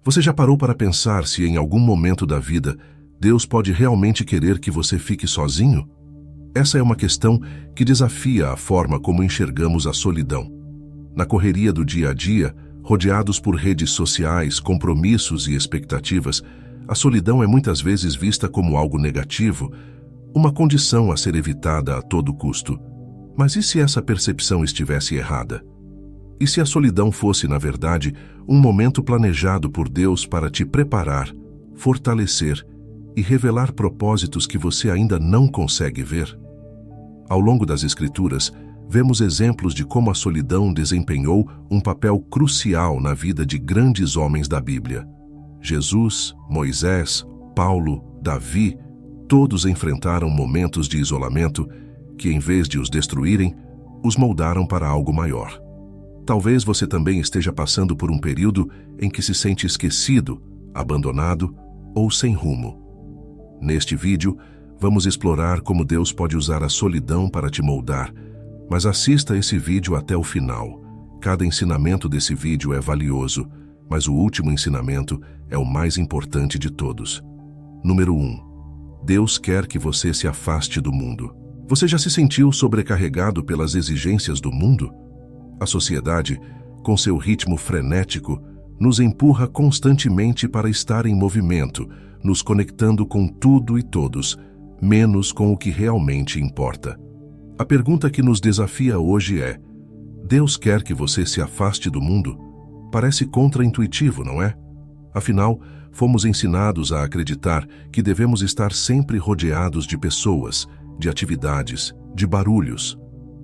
Você já parou para pensar se em algum momento da vida Deus pode realmente querer que você fique sozinho? Essa é uma questão que desafia a forma como enxergamos a solidão. Na correria do dia a dia, rodeados por redes sociais, compromissos e expectativas, a solidão é muitas vezes vista como algo negativo, uma condição a ser evitada a todo custo. Mas e se essa percepção estivesse errada? E se a solidão fosse, na verdade, um momento planejado por Deus para te preparar, fortalecer e revelar propósitos que você ainda não consegue ver? Ao longo das Escrituras, vemos exemplos de como a solidão desempenhou um papel crucial na vida de grandes homens da Bíblia. Jesus, Moisés, Paulo, Davi, todos enfrentaram momentos de isolamento que, em vez de os destruírem, os moldaram para algo maior. Talvez você também esteja passando por um período em que se sente esquecido, abandonado ou sem rumo. Neste vídeo, vamos explorar como Deus pode usar a solidão para te moldar, mas assista esse vídeo até o final. Cada ensinamento desse vídeo é valioso, mas o último ensinamento é o mais importante de todos. Número 1. Deus quer que você se afaste do mundo. Você já se sentiu sobrecarregado pelas exigências do mundo? A sociedade, com seu ritmo frenético, nos empurra constantemente para estar em movimento, nos conectando com tudo e todos, menos com o que realmente importa. A pergunta que nos desafia hoje é: Deus quer que você se afaste do mundo? Parece contraintuitivo, não é? Afinal, fomos ensinados a acreditar que devemos estar sempre rodeados de pessoas, de atividades, de barulhos.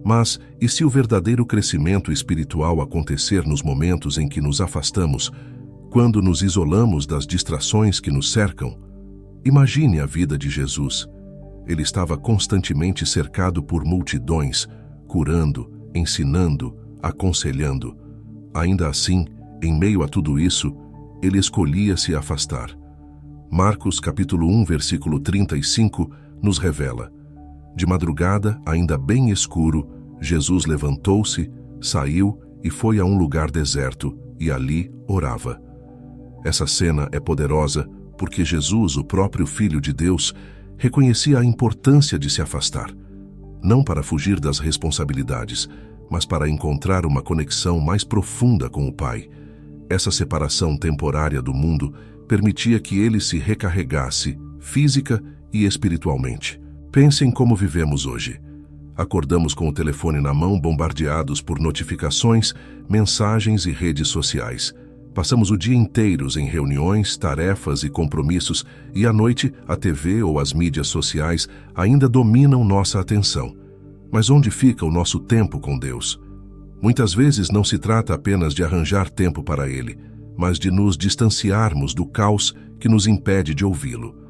Mas, e se o verdadeiro crescimento espiritual acontecer nos momentos em que nos afastamos, quando nos isolamos das distrações que nos cercam? Imagine a vida de Jesus. Ele estava constantemente cercado por multidões, curando, ensinando, aconselhando. Ainda assim, em meio a tudo isso, ele escolhia se afastar. Marcos capítulo 1, versículo 35, nos revela: de madrugada, ainda bem escuro, Jesus levantou-se, saiu e foi a um lugar deserto, e ali orava. Essa cena é poderosa porque Jesus, o próprio Filho de Deus, reconhecia a importância de se afastar, não para fugir das responsabilidades, mas para encontrar uma conexão mais profunda com o Pai. Essa separação temporária do mundo permitia que ele se recarregasse, física e espiritualmente. Pense em como vivemos hoje. Acordamos com o telefone na mão, bombardeados por notificações, mensagens e redes sociais. Passamos o dia inteiro em reuniões, tarefas e compromissos, e à noite a TV ou as mídias sociais ainda dominam nossa atenção. Mas onde fica o nosso tempo com Deus? Muitas vezes não se trata apenas de arranjar tempo para Ele, mas de nos distanciarmos do caos que nos impede de ouvi-lo.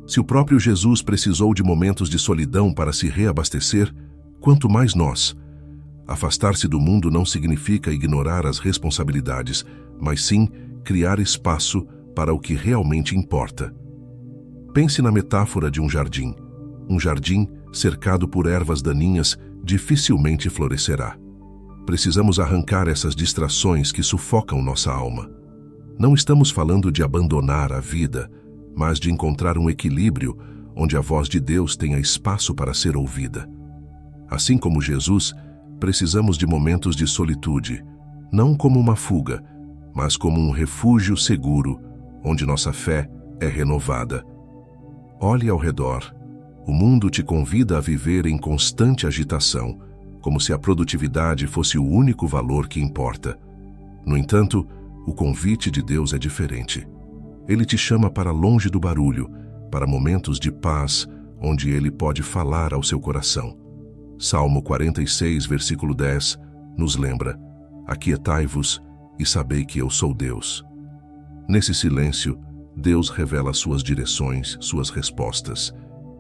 Se o próprio Jesus precisou de momentos de solidão para se reabastecer, quanto mais nós. Afastar-se do mundo não significa ignorar as responsabilidades, mas sim criar espaço para o que realmente importa. Pense na metáfora de um jardim. Um jardim cercado por ervas daninhas dificilmente florescerá. Precisamos arrancar essas distrações que sufocam nossa alma. Não estamos falando de abandonar a vida, mas de encontrar um equilíbrio onde a voz de Deus tenha espaço para ser ouvida. Assim como Jesus, precisamos de momentos de solitude, não como uma fuga, mas como um refúgio seguro, onde nossa fé é renovada. Olhe ao redor. O mundo te convida a viver em constante agitação, como se a produtividade fosse o único valor que importa. No entanto, o convite de Deus é diferente. Ele te chama para longe do barulho, para momentos de paz, onde Ele pode falar ao seu coração. Salmo 46, versículo 10, nos lembra: aquietai-vos e sabei que eu sou Deus. Nesse silêncio, Deus revela suas direções, suas respostas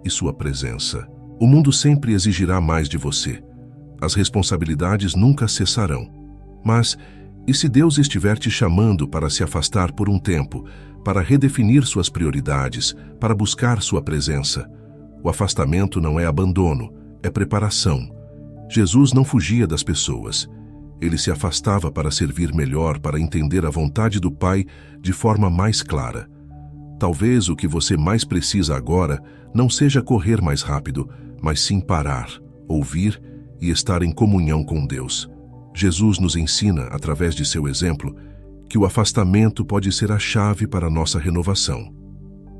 e sua presença. O mundo sempre exigirá mais de você. As responsabilidades nunca cessarão. Mas, e se Deus estiver te chamando para se afastar por um tempo, para redefinir suas prioridades, para buscar sua presença? O afastamento não é abandono, é preparação. Jesus não fugia das pessoas. Ele se afastava para servir melhor, para entender a vontade do Pai de forma mais clara. Talvez o que você mais precisa agora não seja correr mais rápido, mas sim parar, ouvir e estar em comunhão com Deus. Jesus nos ensina, através de seu exemplo, que o afastamento pode ser a chave para a nossa renovação.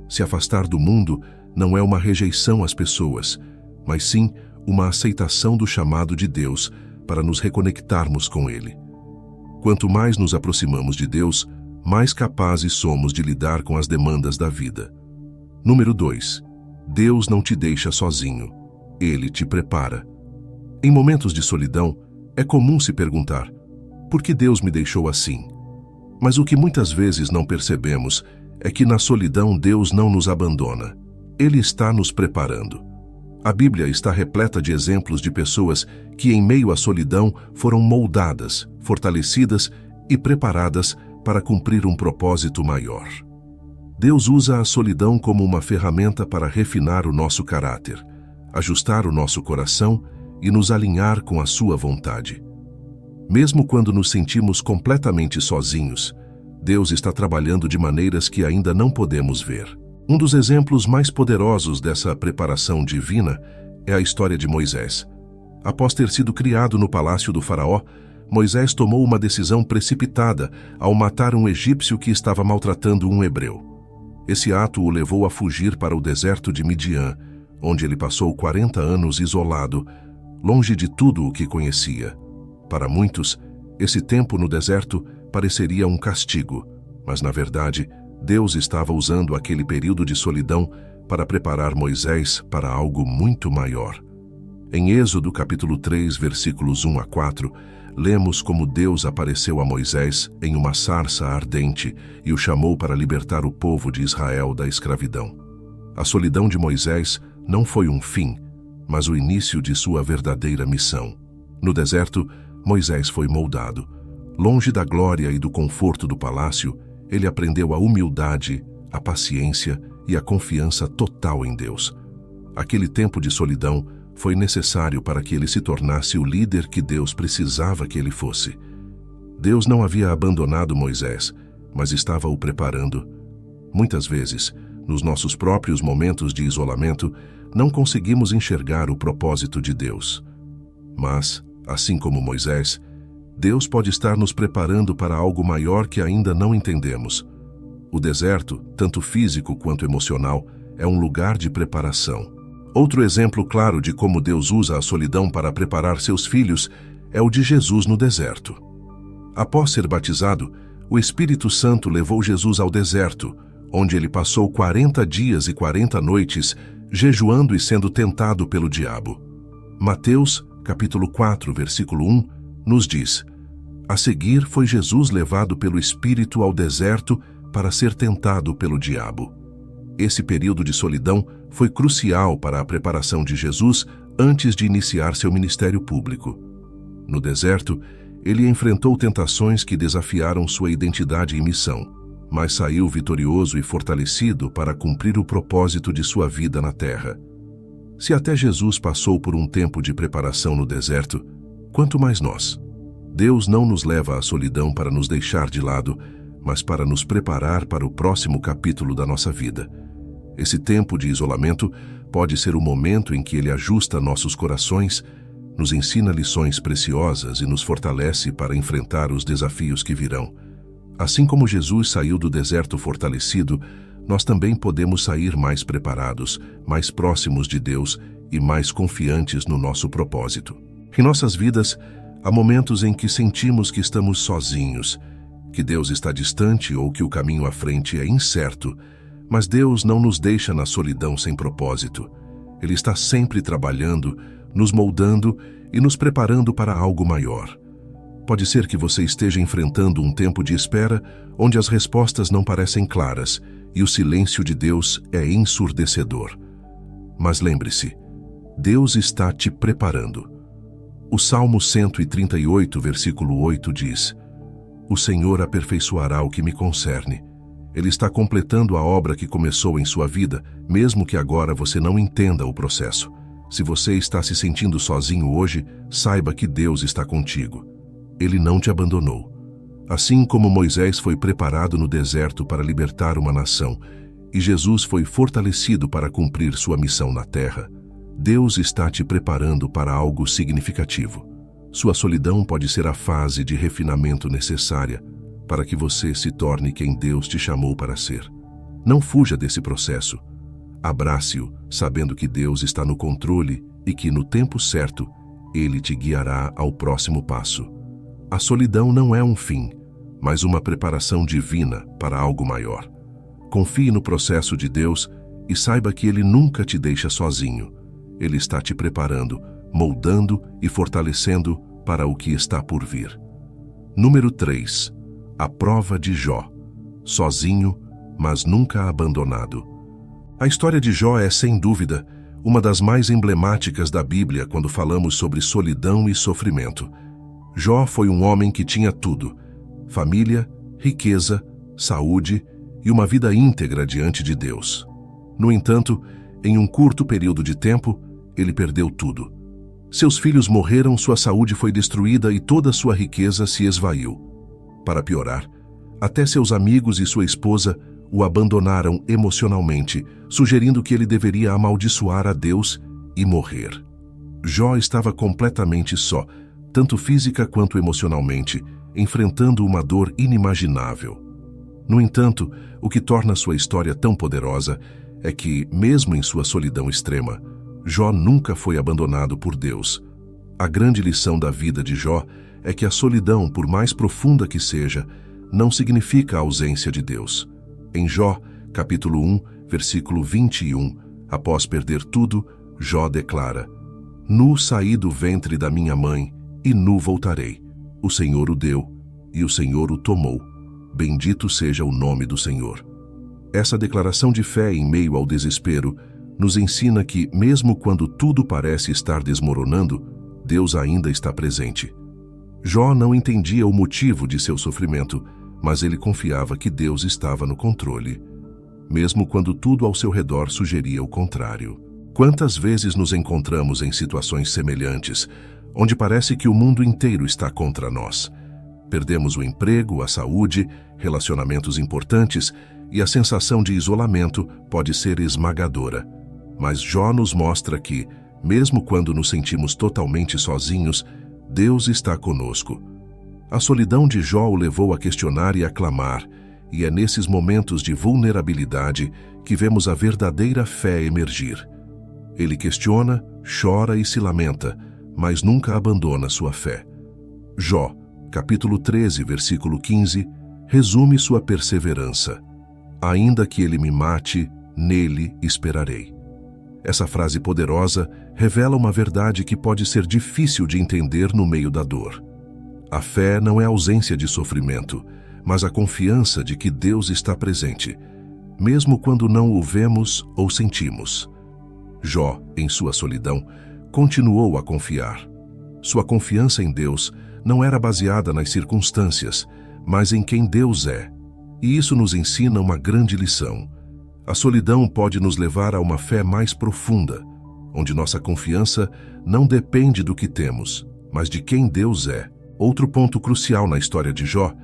Se afastar do mundo não é uma rejeição às pessoas, mas sim uma aceitação do chamado de Deus para nos reconectarmos com Ele. Quanto mais nos aproximamos de Deus, mais capazes somos de lidar com as demandas da vida. Número 2. Deus não te deixa sozinho. Ele te prepara. Em momentos de solidão, é comum se perguntar: por que Deus me deixou assim? Mas o que muitas vezes não percebemos é que na solidão Deus não nos abandona. Ele está nos preparando. A Bíblia está repleta de exemplos de pessoas que, em meio à solidão, foram moldadas, fortalecidas e preparadas para cumprir um propósito maior. Deus usa a solidão como uma ferramenta para refinar o nosso caráter, ajustar o nosso coração e nos alinhar com a sua vontade. Mesmo quando nos sentimos completamente sozinhos, Deus está trabalhando de maneiras que ainda não podemos ver. Um dos exemplos mais poderosos dessa preparação divina é a história de Moisés. Após ter sido criado no palácio do faraó, Moisés tomou uma decisão precipitada ao matar um egípcio que estava maltratando um hebreu. Esse ato o levou a fugir para o deserto de Midian, onde ele passou 40 anos isolado, longe de tudo o que conhecia. Para muitos, esse tempo no deserto pareceria um castigo, mas na verdade, Deus estava usando aquele período de solidão para preparar Moisés para algo muito maior. Em Êxodo capítulo 3, versículos 1 a 4, lemos como Deus apareceu a Moisés em uma sarça ardente e o chamou para libertar o povo de Israel da escravidão. A solidão de Moisés não foi um fim, mas o início de sua verdadeira missão. No deserto, Moisés foi moldado. Longe da glória e do conforto do palácio, ele aprendeu a humildade, a paciência e a confiança total em Deus. Aquele tempo de solidão foi necessário para que ele se tornasse o líder que Deus precisava que ele fosse. Deus não havia abandonado Moisés, mas estava o preparando. Muitas vezes, nos nossos próprios momentos de isolamento, não conseguimos enxergar o propósito de Deus. Mas, assim como Moisés, Deus pode estar nos preparando para algo maior que ainda não entendemos. O deserto, tanto físico quanto emocional, é um lugar de preparação. Outro exemplo claro de como Deus usa a solidão para preparar seus filhos é o de Jesus no deserto. Após ser batizado, o Espírito Santo levou Jesus ao deserto, onde ele passou 40 dias e 40 noites jejuando e sendo tentado pelo diabo. Mateus, capítulo 4, versículo 1, nos diz: a seguir foi Jesus levado pelo Espírito ao deserto para ser tentado pelo diabo. Esse período de solidão foi crucial para a preparação de Jesus antes de iniciar seu ministério público. No deserto, ele enfrentou tentações que desafiaram sua identidade e missão, mas saiu vitorioso e fortalecido para cumprir o propósito de sua vida na terra. Se até Jesus passou por um tempo de preparação no deserto, quanto mais nós. Deus não nos leva à solidão para nos deixar de lado, mas para nos preparar para o próximo capítulo da nossa vida. Esse tempo de isolamento pode ser o momento em que Ele ajusta nossos corações, nos ensina lições preciosas e nos fortalece para enfrentar os desafios que virão. Assim como Jesus saiu do deserto fortalecido, nós também podemos sair mais preparados, mais próximos de Deus e mais confiantes no nosso propósito. Em nossas vidas, há momentos em que sentimos que estamos sozinhos, que Deus está distante ou que o caminho à frente é incerto, mas Deus não nos deixa na solidão sem propósito. Ele está sempre trabalhando, nos moldando e nos preparando para algo maior. Pode ser que você esteja enfrentando um tempo de espera onde as respostas não parecem claras e o silêncio de Deus é ensurdecedor. Mas lembre-se, Deus está te preparando. O Salmo 138, versículo 8 diz: o Senhor aperfeiçoará o que me concerne. Ele está completando a obra que começou em sua vida, mesmo que agora você não entenda o processo. Se você está se sentindo sozinho hoje, saiba que Deus está contigo. Ele não te abandonou. Assim como Moisés foi preparado no deserto para libertar uma nação e Jesus foi fortalecido para cumprir sua missão na terra, Deus está te preparando para algo significativo. Sua solidão pode ser a fase de refinamento necessária para que você se torne quem Deus te chamou para ser. Não fuja desse processo. Abrace-o, sabendo que Deus está no controle e que, no tempo certo, Ele te guiará ao próximo passo. A solidão não é um fim, mas uma preparação divina para algo maior. Confie no processo de Deus e saiba que Ele nunca te deixa sozinho. Ele está te preparando, moldando e fortalecendo para o que está por vir. Número 3. A prova de Jó. Sozinho, mas nunca abandonado. A história de Jó é, sem dúvida, uma das mais emblemáticas da Bíblia quando falamos sobre solidão e sofrimento. Jó foi um homem que tinha tudo: família, riqueza, saúde e uma vida íntegra diante de Deus. No entanto, em um curto período de tempo, ele perdeu tudo. Seus filhos morreram, sua saúde foi destruída e toda sua riqueza se esvaiu. Para piorar, até seus amigos e sua esposa o abandonaram emocionalmente, sugerindo que ele deveria amaldiçoar a Deus e morrer. Jó estava completamente só, tanto física quanto emocionalmente, enfrentando uma dor inimaginável. No entanto, o que torna sua história tão poderosa é que, mesmo em sua solidão extrema, Jó nunca foi abandonado por Deus. A grande lição da vida de Jó é que a solidão, por mais profunda que seja, não significa a ausência de Deus. Em Jó, capítulo 1, versículo 21, após perder tudo, Jó declara: Nu saí do ventre da minha mãe, e nu voltarei. O Senhor o deu, e o Senhor o tomou. Bendito seja o nome do Senhor. Essa declaração de fé em meio ao desespero nos ensina que, mesmo quando tudo parece estar desmoronando, Deus ainda está presente. Jó não entendia o motivo de seu sofrimento, mas ele confiava que Deus estava no controle, mesmo quando tudo ao seu redor sugeria o contrário. Quantas vezes nos encontramos em situações semelhantes, onde parece que o mundo inteiro está contra nós? Perdemos o emprego, a saúde, relacionamentos importantes e a sensação de isolamento pode ser esmagadora. Mas Jó nos mostra que, mesmo quando nos sentimos totalmente sozinhos, Deus está conosco. A solidão de Jó o levou a questionar e a clamar, e é nesses momentos de vulnerabilidade que vemos a verdadeira fé emergir. Ele questiona, chora e se lamenta, mas nunca abandona sua fé. Jó, capítulo 13, versículo 15, resume sua perseverança. Ainda que ele me mate, nele esperarei. Essa frase poderosa revela uma verdade que pode ser difícil de entender no meio da dor. A fé não é ausência de sofrimento, mas a confiança de que Deus está presente, mesmo quando não o vemos ou sentimos. Jó, em sua solidão, continuou a confiar. Sua confiança em Deus não era baseada nas circunstâncias, mas em quem Deus é. E isso nos ensina uma grande lição. A solidão pode nos levar a uma fé mais profunda, onde nossa confiança não depende do que temos, mas de quem Deus é. Outro ponto crucial na história de Jó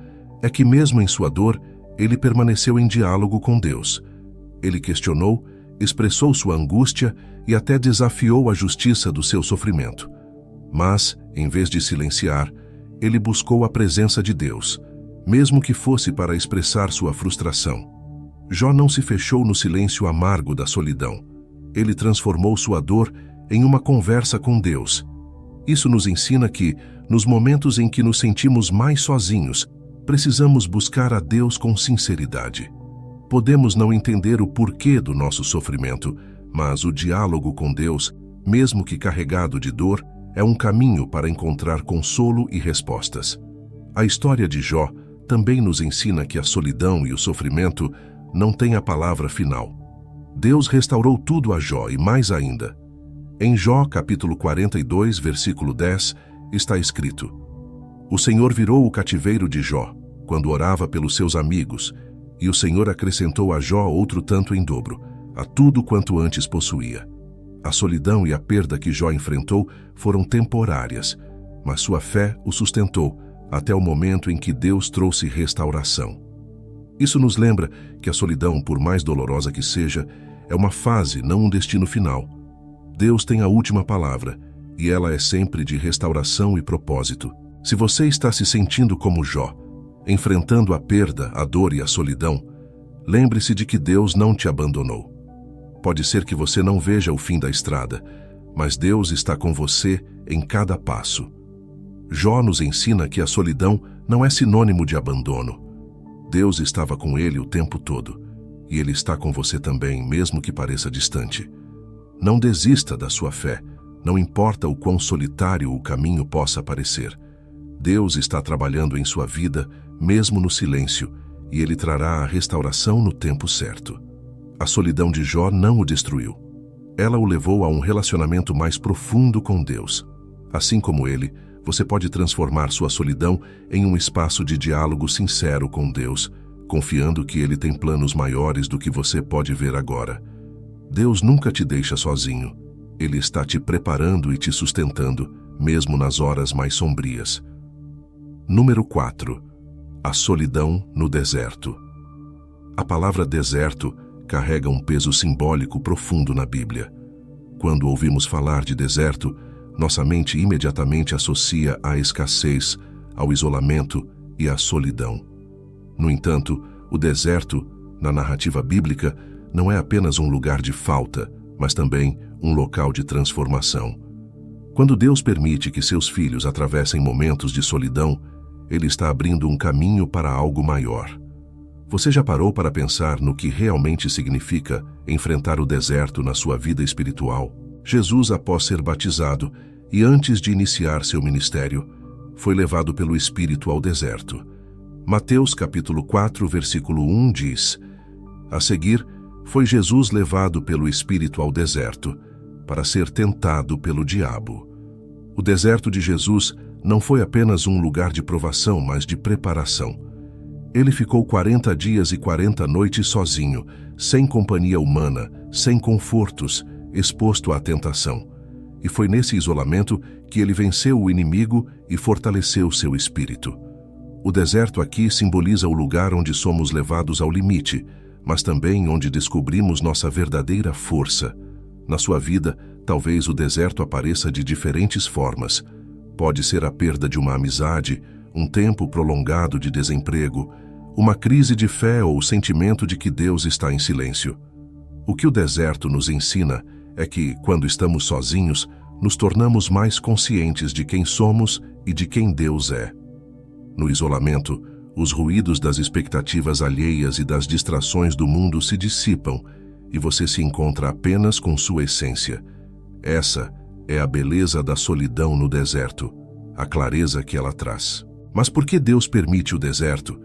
é que, mesmo em sua dor, ele permaneceu em diálogo com Deus. Ele questionou, expressou sua angústia e até desafiou a justiça do seu sofrimento. Mas, em vez de silenciar, ele buscou a presença de Deus, mesmo que fosse para expressar sua frustração. Jó não se fechou no silêncio amargo da solidão. Ele transformou sua dor em uma conversa com Deus. Isso nos ensina que, nos momentos em que nos sentimos mais sozinhos, precisamos buscar a Deus com sinceridade. Podemos não entender o porquê do nosso sofrimento, mas o diálogo com Deus, mesmo que carregado de dor, é um caminho para encontrar consolo e respostas. A história de Jó também nos ensina que a solidão e o sofrimento não têm a palavra final. Deus restaurou tudo a Jó e mais ainda. Em Jó, capítulo 42, versículo 10, está escrito: O Senhor virou o cativeiro de Jó, quando orava pelos seus amigos, e o Senhor acrescentou a Jó outro tanto em dobro, a tudo quanto antes possuía. A solidão e a perda que Jó enfrentou foram temporárias, mas sua fé o sustentou, até o momento em que Deus trouxe restauração. Isso nos lembra que a solidão, por mais dolorosa que seja, é uma fase, não um destino final. Deus tem a última palavra, e ela é sempre de restauração e propósito. Se você está se sentindo como Jó, enfrentando a perda, a dor e a solidão, lembre-se de que Deus não te abandonou. Pode ser que você não veja o fim da estrada, mas Deus está com você em cada passo. Jó nos ensina que a solidão não é sinônimo de abandono. Deus estava com ele o tempo todo, e Ele está com você também, mesmo que pareça distante. Não desista da sua fé, não importa o quão solitário o caminho possa parecer. Deus está trabalhando em sua vida, mesmo no silêncio, e Ele trará a restauração no tempo certo. A solidão de Jó não o destruiu. Ela o levou a um relacionamento mais profundo com Deus. Assim como ele, você pode transformar sua solidão em um espaço de diálogo sincero com Deus, confiando que Ele tem planos maiores do que você pode ver agora. Deus nunca te deixa sozinho. Ele está te preparando e te sustentando, mesmo nas horas mais sombrias. Número 4. A solidão no deserto. A palavra deserto carrega um peso simbólico profundo na Bíblia. Quando ouvimos falar de deserto, nossa mente imediatamente associa à escassez, ao isolamento e à solidão. No entanto, o deserto, na narrativa bíblica, não é apenas um lugar de falta, mas também um local de transformação. Quando Deus permite que seus filhos atravessem momentos de solidão, Ele está abrindo um caminho para algo maior. Você já parou para pensar no que realmente significa enfrentar o deserto na sua vida espiritual? Jesus, após ser batizado e antes de iniciar seu ministério, foi levado pelo Espírito ao deserto. Mateus capítulo 4, versículo 1 diz: A seguir, foi Jesus levado pelo Espírito ao deserto, para ser tentado pelo diabo. O deserto de Jesus não foi apenas um lugar de provação, mas de preparação. Ele ficou 40 dias e 40 noites sozinho, sem companhia humana, sem confortos, exposto à tentação. E foi nesse isolamento que ele venceu o inimigo e fortaleceu seu espírito. O deserto aqui simboliza o lugar onde somos levados ao limite, mas também onde descobrimos nossa verdadeira força. Na sua vida, talvez o deserto apareça de diferentes formas. Pode ser a perda de uma amizade, um tempo prolongado de desemprego, uma crise de fé ou o sentimento de que Deus está em silêncio. O que o deserto nos ensina é que, quando estamos sozinhos, nos tornamos mais conscientes de quem somos e de quem Deus é. No isolamento, os ruídos das expectativas alheias e das distrações do mundo se dissipam e você se encontra apenas com sua essência. Essa é a beleza da solidão no deserto, a clareza que ela traz. Mas por que Deus permite o deserto?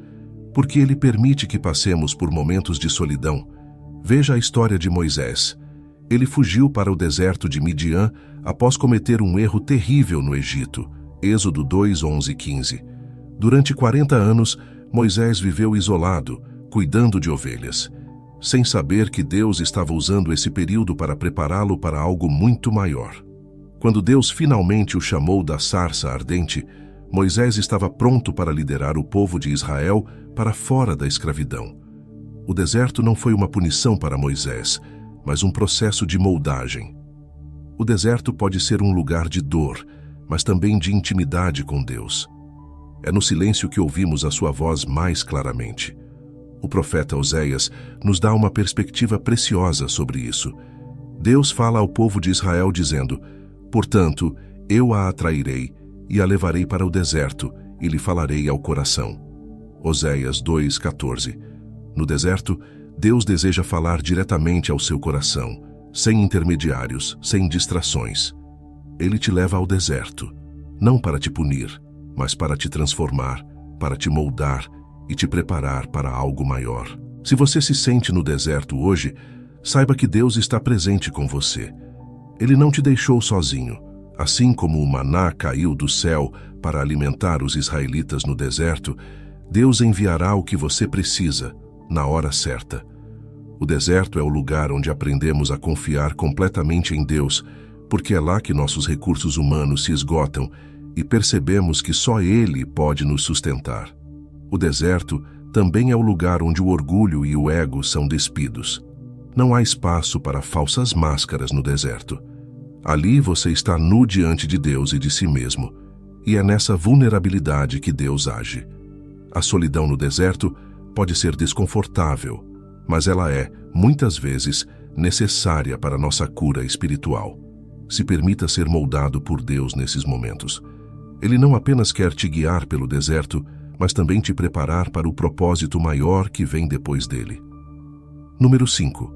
Porque Ele permite que passemos por momentos de solidão. Veja a história de Moisés. Ele fugiu para o deserto de Midian após cometer um erro terrível no Egito. Êxodo 2, 11 e 15. Durante 40 anos, Moisés viveu isolado, cuidando de ovelhas, sem saber que Deus estava usando esse período para prepará-lo para algo muito maior. Quando Deus finalmente o chamou da sarça ardente, Moisés estava pronto para liderar o povo de Israel para fora da escravidão. O deserto não foi uma punição para Moisés, mas um processo de moldagem. O deserto pode ser um lugar de dor, mas também de intimidade com Deus. É no silêncio que ouvimos a sua voz mais claramente. O profeta Oséias nos dá uma perspectiva preciosa sobre isso. Deus fala ao povo de Israel dizendo: Portanto, eu a atrairei e a levarei para o deserto e lhe falarei ao coração. Oséias 2:14. No deserto, Deus deseja falar diretamente ao seu coração, sem intermediários, sem distrações. Ele te leva ao deserto, não para te punir, mas para te transformar, para te moldar e te preparar para algo maior. Se você se sente no deserto hoje, saiba que Deus está presente com você. Ele não te deixou sozinho. Assim como o maná caiu do céu para alimentar os israelitas no deserto, Deus enviará o que você precisa, na hora certa. O deserto é o lugar onde aprendemos a confiar completamente em Deus, porque é lá que nossos recursos humanos se esgotam e percebemos que só Ele pode nos sustentar. O deserto também é o lugar onde o orgulho e o ego são despidos. Não há espaço para falsas máscaras no deserto. Ali você está nu diante de Deus e de si mesmo, e é nessa vulnerabilidade que Deus age. A solidão no deserto pode ser desconfortável, mas ela é, muitas vezes, necessária para nossa cura espiritual. Se permita ser moldado por Deus nesses momentos. Ele não apenas quer te guiar pelo deserto, mas também te preparar para o propósito maior que vem depois dele. Número 5.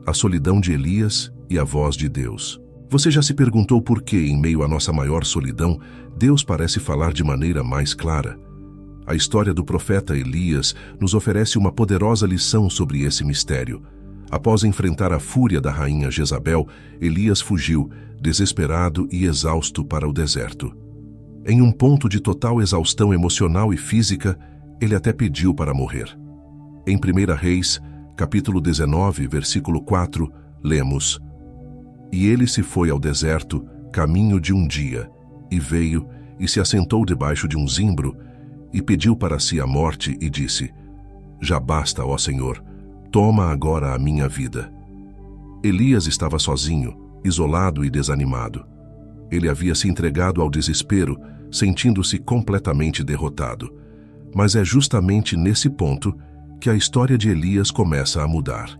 A solidão de Elias e a voz de Deus. Você já se perguntou por que, em meio à nossa maior solidão, Deus parece falar de maneira mais clara? A história do profeta Elias nos oferece uma poderosa lição sobre esse mistério. Após enfrentar a fúria da rainha Jezabel, Elias fugiu, desesperado e exausto, para o deserto. Em um ponto de total exaustão emocional e física, ele até pediu para morrer. Em 1 Reis, capítulo 19, versículo 4, lemos: E ele se foi ao deserto, caminho de um dia, e veio, e se assentou debaixo de um zimbro, e pediu para si a morte, e disse: Já basta, ó Senhor, toma agora a minha vida. Elias estava sozinho, isolado e desanimado. Ele havia se entregado ao desespero, sentindo-se completamente derrotado. Mas é justamente nesse ponto que a história de Elias começa a mudar.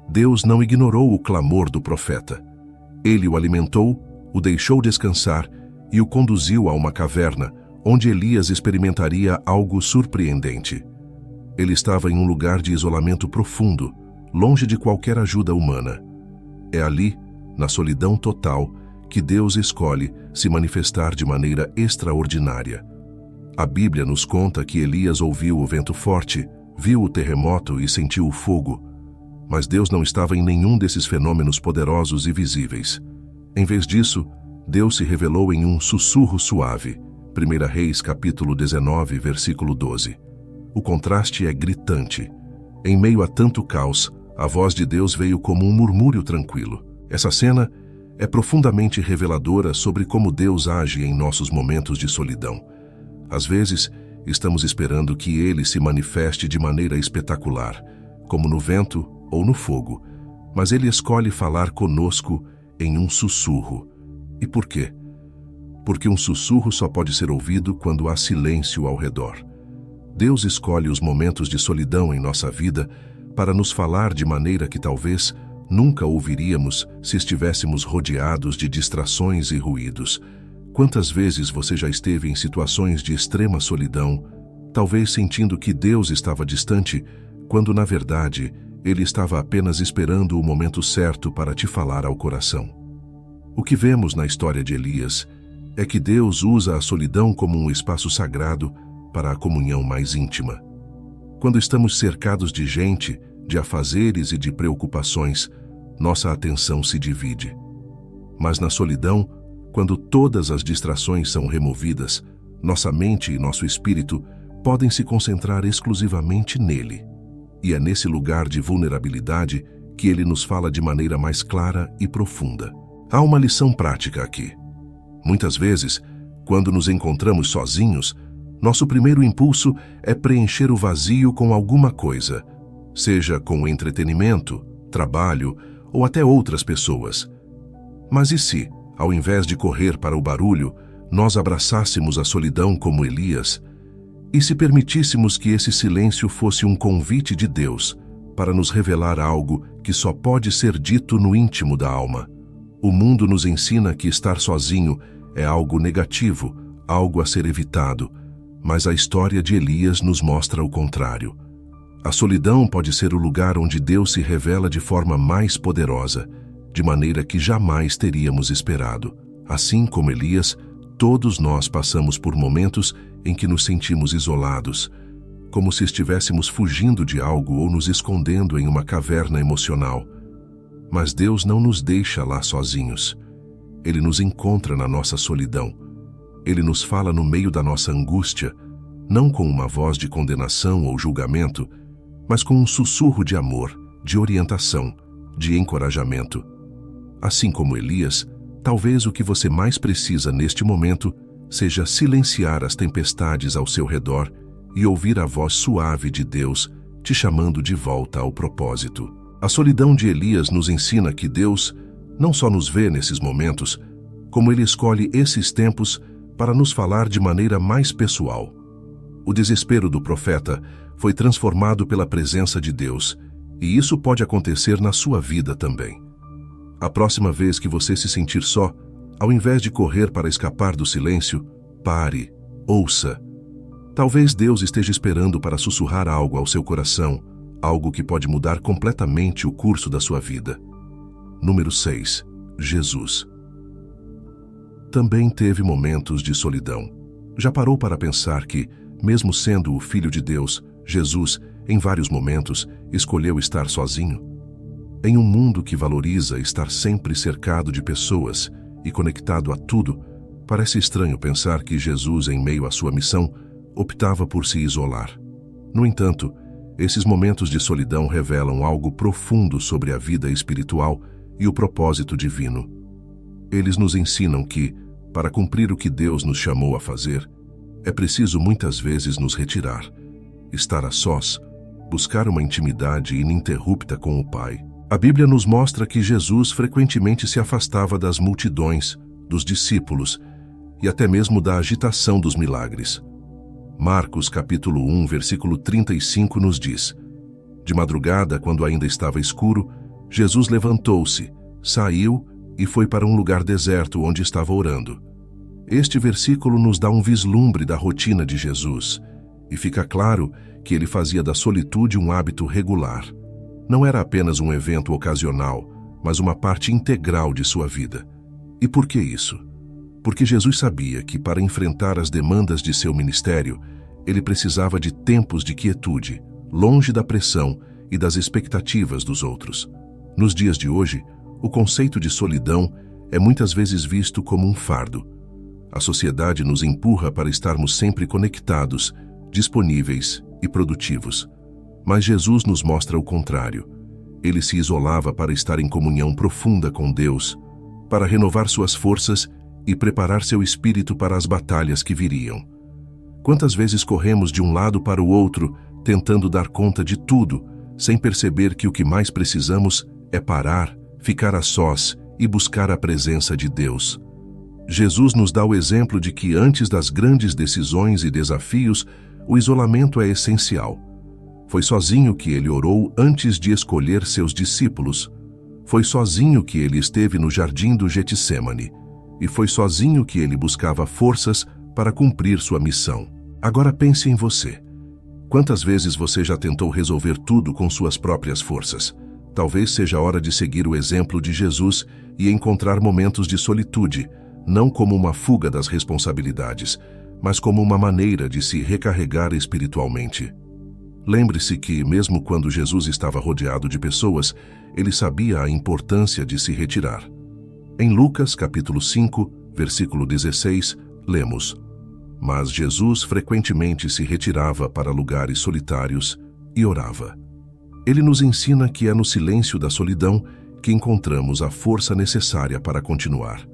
Deus não ignorou o clamor do profeta. Ele o alimentou, o deixou descansar e o conduziu a uma caverna, onde Elias experimentaria algo surpreendente. Ele estava em um lugar de isolamento profundo, longe de qualquer ajuda humana. É ali, na solidão total, que Deus escolhe se manifestar de maneira extraordinária. A Bíblia nos conta que Elias ouviu o vento forte, viu o terremoto e sentiu o fogo. Mas Deus não estava em nenhum desses fenômenos poderosos e visíveis. Em vez disso, Deus se revelou em um sussurro suave. 1 Reis, capítulo 19, versículo 12. O contraste é gritante. Em meio a tanto caos, a voz de Deus veio como um murmúrio tranquilo. Essa cena é profundamente reveladora sobre como Deus age em nossos momentos de solidão. Às vezes, estamos esperando que Ele se manifeste de maneira espetacular, como no vento ou no fogo, mas Ele escolhe falar conosco em um sussurro. E por quê? Porque um sussurro só pode ser ouvido quando há silêncio ao redor. Deus escolhe os momentos de solidão em nossa vida para nos falar de maneira que talvez nunca ouviríamos se estivéssemos rodeados de distrações e ruídos. Quantas vezes você já esteve em situações de extrema solidão, talvez sentindo que Deus estava distante, quando na verdade Ele estava apenas esperando o momento certo para te falar ao coração? O que vemos na história de Elias é que Deus usa a solidão como um espaço sagrado para a comunhão mais íntima. Quando estamos cercados de gente, de afazeres e de preocupações, nossa atenção se divide. Mas na solidão, quando todas as distrações são removidas, nossa mente e nosso espírito podem se concentrar exclusivamente nele. E é nesse lugar de vulnerabilidade que ele nos fala de maneira mais clara e profunda. Há uma lição prática aqui. Muitas vezes, quando nos encontramos sozinhos, nosso primeiro impulso é preencher o vazio com alguma coisa, seja com entretenimento, trabalho ou até outras pessoas. Mas e se, ao invés de correr para o barulho, nós abraçássemos a solidão como Elias? E se permitíssemos que esse silêncio fosse um convite de Deus para nos revelar algo que só pode ser dito no íntimo da alma? O mundo nos ensina que estar sozinho é algo negativo, algo a ser evitado, mas a história de Elias nos mostra o contrário. A solidão pode ser o lugar onde Deus se revela de forma mais poderosa, de maneira que jamais teríamos esperado. Assim como Elias, todos nós passamos por momentos em que nos sentimos isolados, como se estivéssemos fugindo de algo ou nos escondendo em uma caverna emocional. Mas Deus não nos deixa lá sozinhos. Ele nos encontra na nossa solidão. Ele nos fala no meio da nossa angústia, não com uma voz de condenação ou julgamento, mas com um sussurro de amor, de orientação, de encorajamento. Assim como Elias, talvez o que você mais precisa neste momento seja silenciar as tempestades ao seu redor e ouvir a voz suave de Deus te chamando de volta ao propósito. A solidão de Elias nos ensina que Deus não só nos vê nesses momentos, como Ele escolhe esses tempos para nos falar de maneira mais pessoal. O desespero do profeta foi transformado pela presença de Deus, e isso pode acontecer na sua vida também. A próxima vez que você se sentir só, ao invés de correr para escapar do silêncio, pare, ouça. Talvez Deus esteja esperando para sussurrar algo ao seu coração, algo que pode mudar completamente o curso da sua vida. Número 6. Jesus. Também teve momentos de solidão. Já parou para pensar que, mesmo sendo o Filho de Deus, Jesus, em vários momentos, escolheu estar sozinho? Em um mundo que valoriza estar sempre cercado de pessoas e conectado a tudo, parece estranho pensar que Jesus, em meio à sua missão, optava por se isolar. No entanto, esses momentos de solidão revelam algo profundo sobre a vida espiritual e o propósito divino. Eles nos ensinam que, para cumprir o que Deus nos chamou a fazer, é preciso muitas vezes nos retirar, estar a sós, buscar uma intimidade ininterrupta com o Pai. A Bíblia nos mostra que Jesus frequentemente se afastava das multidões, dos discípulos e até mesmo da agitação dos milagres. Marcos capítulo 1, versículo 35 nos diz: De madrugada, quando ainda estava escuro, Jesus levantou-se, saiu e foi para um lugar deserto onde estava orando. Este versículo nos dá um vislumbre da rotina de Jesus, e fica claro que ele fazia da solitude um hábito regular. Não era apenas um evento ocasional, mas uma parte integral de sua vida. E por que isso? Porque Jesus sabia que, para enfrentar as demandas de seu ministério, ele precisava de tempos de quietude, longe da pressão e das expectativas dos outros. Nos dias de hoje, o conceito de solidão é muitas vezes visto como um fardo. A sociedade nos empurra para estarmos sempre conectados, disponíveis e produtivos. Mas Jesus nos mostra o contrário. Ele se isolava para estar em comunhão profunda com Deus, para renovar suas forças e preparar seu espírito para as batalhas que viriam. Quantas vezes corremos de um lado para o outro, tentando dar conta de tudo, sem perceber que o que mais precisamos é parar, ficar a sós e buscar a presença de Deus. Jesus nos dá o exemplo de que antes das grandes decisões e desafios, o isolamento é essencial. Foi sozinho que ele orou antes de escolher seus discípulos. Foi sozinho que ele esteve no jardim do Getsêmani. E foi sozinho que ele buscava forças para cumprir sua missão. Agora pense em você. Quantas vezes você já tentou resolver tudo com suas próprias forças? Talvez seja a hora de seguir o exemplo de Jesus e encontrar momentos de solitude, não como uma fuga das responsabilidades, mas como uma maneira de se recarregar espiritualmente. Lembre-se que, mesmo quando Jesus estava rodeado de pessoas, ele sabia a importância de se retirar. Em Lucas, capítulo 5, versículo 16, lemos: Mas Jesus frequentemente se retirava para lugares solitários e orava. Ele nos ensina que é no silêncio da solidão que encontramos a força necessária para continuar.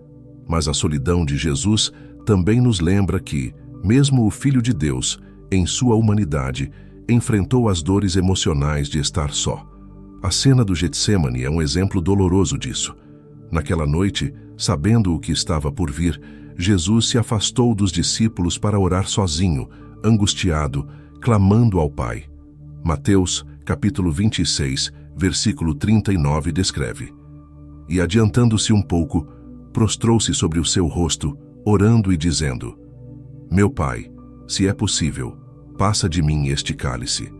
Mas a solidão de Jesus também nos lembra que, mesmo o Filho de Deus, em sua humanidade, enfrentou as dores emocionais de estar só. A cena do Getsêmani é um exemplo doloroso disso. Naquela noite, sabendo o que estava por vir, Jesus se afastou dos discípulos para orar sozinho, angustiado, clamando ao Pai. Mateus, capítulo 26, versículo 39 descreve: E adiantando-se um pouco, prostrou-se sobre o seu rosto, orando e dizendo: Meu Pai, se é possível, passa de mim este cálice.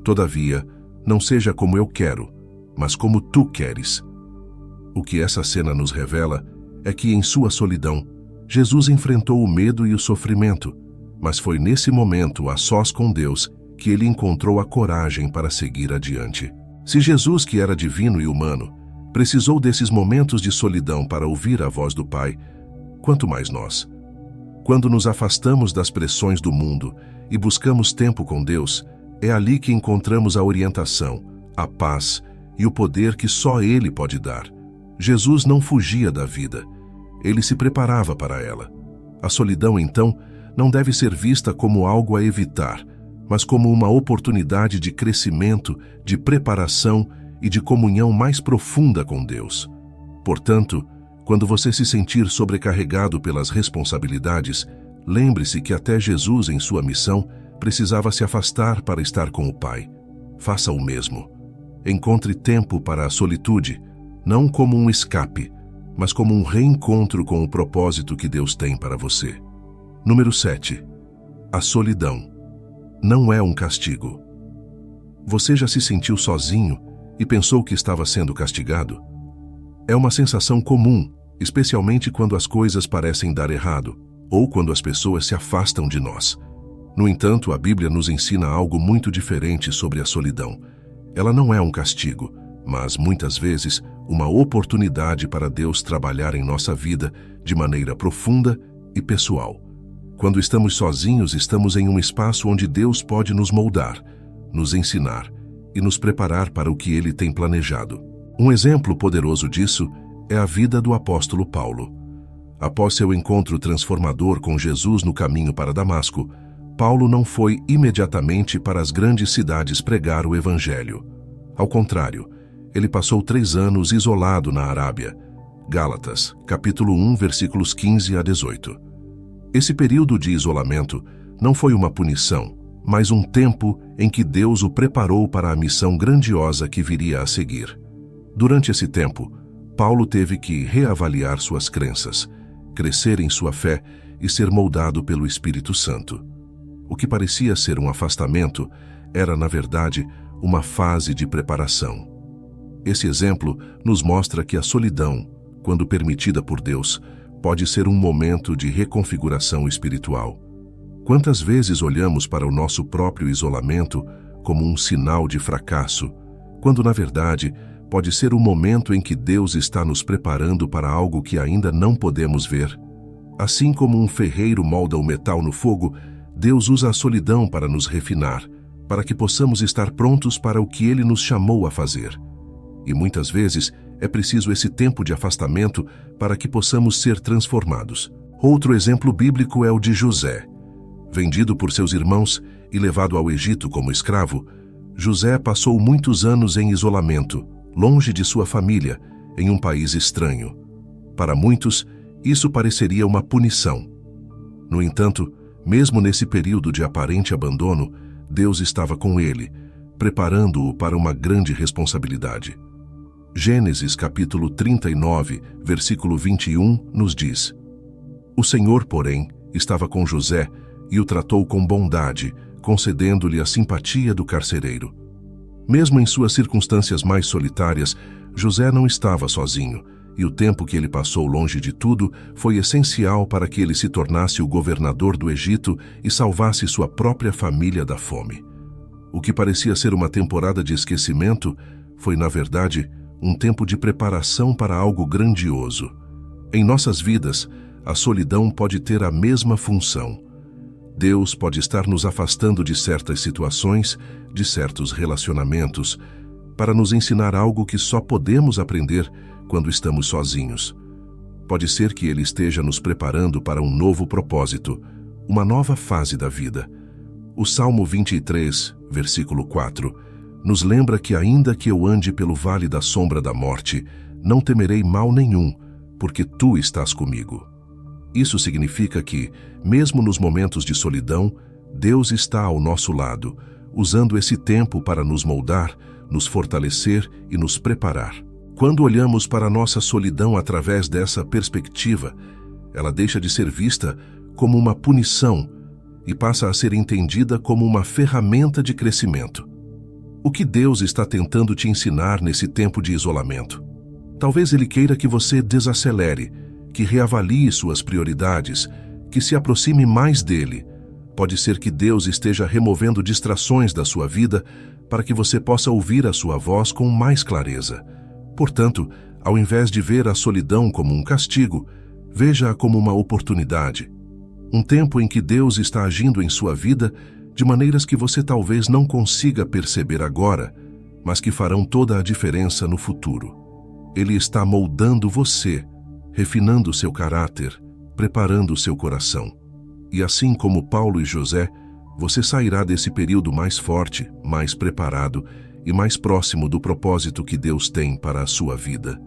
Todavia, não seja como eu quero, mas como tu queres. O que essa cena nos revela é que, em sua solidão, Jesus enfrentou o medo e o sofrimento, mas foi nesse momento, a sós com Deus, que ele encontrou a coragem para seguir adiante. Se Jesus, que era divino e humano, precisou desses momentos de solidão para ouvir a voz do Pai, quanto mais nós. Quando nos afastamos das pressões do mundo e buscamos tempo com Deus, é ali que encontramos a orientação, a paz e o poder que só Ele pode dar. Jesus não fugia da vida, Ele se preparava para ela. A solidão, então, não deve ser vista como algo a evitar, mas como uma oportunidade de crescimento, de preparação e de comunhão mais profunda com Deus. Portanto, quando você se sentir sobrecarregado pelas responsabilidades, lembre-se que até Jesus, em sua missão, precisava se afastar para estar com o Pai. Faça o mesmo. Encontre tempo para a solitude, não como um escape, mas como um reencontro com o propósito que Deus tem para você. Número 7. A solidão não é um castigo. Você já se sentiu sozinho e pensou que estava sendo castigado? É uma sensação comum, especialmente quando as coisas parecem dar errado, ou quando as pessoas se afastam de nós. No entanto, a Bíblia nos ensina algo muito diferente sobre a solidão. Ela não é um castigo, mas, muitas vezes, uma oportunidade para Deus trabalhar em nossa vida de maneira profunda e pessoal. Quando estamos sozinhos, estamos em um espaço onde Deus pode nos moldar, nos ensinar e nos preparar para o que Ele tem planejado. Um exemplo poderoso disso é a vida do apóstolo Paulo. Após seu encontro transformador com Jesus no caminho para Damasco, Paulo não foi imediatamente para as grandes cidades pregar o Evangelho. Ao contrário, ele passou 3 anos isolado na Arábia. Gálatas, capítulo 1, versículos 15 a 18. Esse período de isolamento não foi uma punição, mas um tempo em que Deus o preparou para a missão grandiosa que viria a seguir. Durante esse tempo, Paulo teve que reavaliar suas crenças, crescer em sua fé e ser moldado pelo Espírito Santo. O que parecia ser um afastamento era, na verdade, uma fase de preparação. Esse exemplo nos mostra que a solidão, quando permitida por Deus, pode ser um momento de reconfiguração espiritual. Quantas vezes olhamos para o nosso próprio isolamento como um sinal de fracasso, quando, na verdade, pode ser um momento em que Deus está nos preparando para algo que ainda não podemos ver? Assim como um ferreiro molda o metal no fogo, Deus usa a solidão para nos refinar, para que possamos estar prontos para o que Ele nos chamou a fazer. E muitas vezes é preciso esse tempo de afastamento para que possamos ser transformados. Outro exemplo bíblico é o de José. Vendido por seus irmãos e levado ao Egito como escravo, José passou muitos anos em isolamento, longe de sua família, em um país estranho. Para muitos, isso pareceria uma punição. No entanto, mesmo nesse período de aparente abandono, Deus estava com ele, preparando-o para uma grande responsabilidade. Gênesis capítulo 39, versículo 21, nos diz: O Senhor, porém, estava com José e o tratou com bondade, concedendo-lhe a simpatia do carcereiro. Mesmo em suas circunstâncias mais solitárias, José não estava sozinho, e o tempo que ele passou longe de tudo foi essencial para que ele se tornasse o governador do Egito e salvasse sua própria família da fome. O que parecia ser uma temporada de esquecimento foi, na verdade, um tempo de preparação para algo grandioso. Em nossas vidas, a solidão pode ter a mesma função. Deus pode estar nos afastando de certas situações, de certos relacionamentos, para nos ensinar algo que só podemos aprender quando estamos sozinhos. Pode ser que Ele esteja nos preparando para um novo propósito, uma nova fase da vida. O Salmo 23, versículo 4, nos lembra que ainda que eu ande pelo vale da sombra da morte, não temerei mal nenhum, porque Tu estás comigo. Isso significa que, mesmo nos momentos de solidão, Deus está ao nosso lado, usando esse tempo para nos moldar, nos fortalecer e nos preparar. Quando olhamos para a nossa solidão através dessa perspectiva, ela deixa de ser vista como uma punição e passa a ser entendida como uma ferramenta de crescimento. O que Deus está tentando te ensinar nesse tempo de isolamento? Talvez Ele queira que você desacelere, que reavalie suas prioridades, que se aproxime mais dele. Pode ser que Deus esteja removendo distrações da sua vida para que você possa ouvir a sua voz com mais clareza. Portanto, ao invés de ver a solidão como um castigo, veja-a como uma oportunidade. Um tempo em que Deus está agindo em sua vida de maneiras que você talvez não consiga perceber agora, mas que farão toda a diferença no futuro. Ele está moldando você, refinando seu caráter, preparando o seu coração. E assim como Paulo e José, você sairá desse período mais forte, mais preparado e mais próximo do propósito que Deus tem para a sua vida.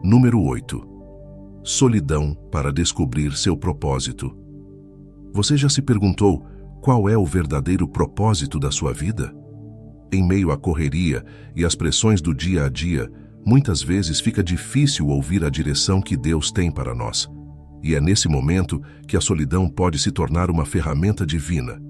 Número 8. Solidão para descobrir seu propósito. Você já se perguntou qual é o verdadeiro propósito da sua vida? Em meio à correria e às pressões do dia a dia, muitas vezes fica difícil ouvir a direção que Deus tem para nós. E é nesse momento que a solidão pode se tornar uma ferramenta divina.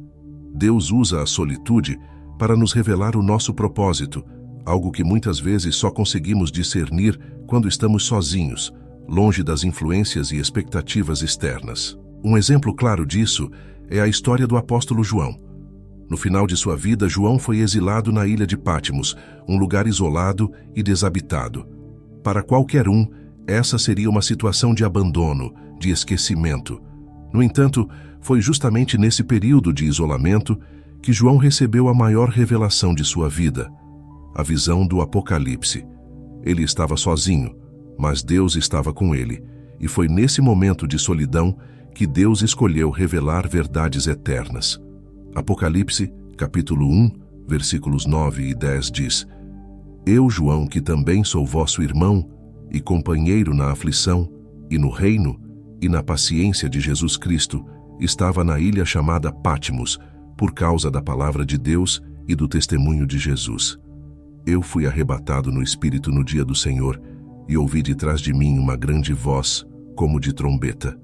Deus usa a solitude para nos revelar o nosso propósito, algo que muitas vezes só conseguimos discernir quando estamos sozinhos, longe das influências e expectativas externas. Um exemplo claro disso é a história do apóstolo João. No final de sua vida, João foi exilado na ilha de Patmos, um lugar isolado e desabitado. Para qualquer um, essa seria uma situação de abandono, de esquecimento. No entanto, foi justamente nesse período de isolamento que João recebeu a maior revelação de sua vida, a visão do Apocalipse. Ele estava sozinho, mas Deus estava com ele, e foi nesse momento de solidão que Deus escolheu revelar verdades eternas. Apocalipse, capítulo 1, versículos 9 e 10 diz: Eu, João, que também sou vosso irmão e companheiro na aflição, e no reino, e na paciência de Jesus Cristo, estava na ilha chamada Patmos, por causa da palavra de Deus e do testemunho de Jesus. Eu fui arrebatado no Espírito no dia do Senhor, e ouvi de trás de mim uma grande voz, como de trombeta.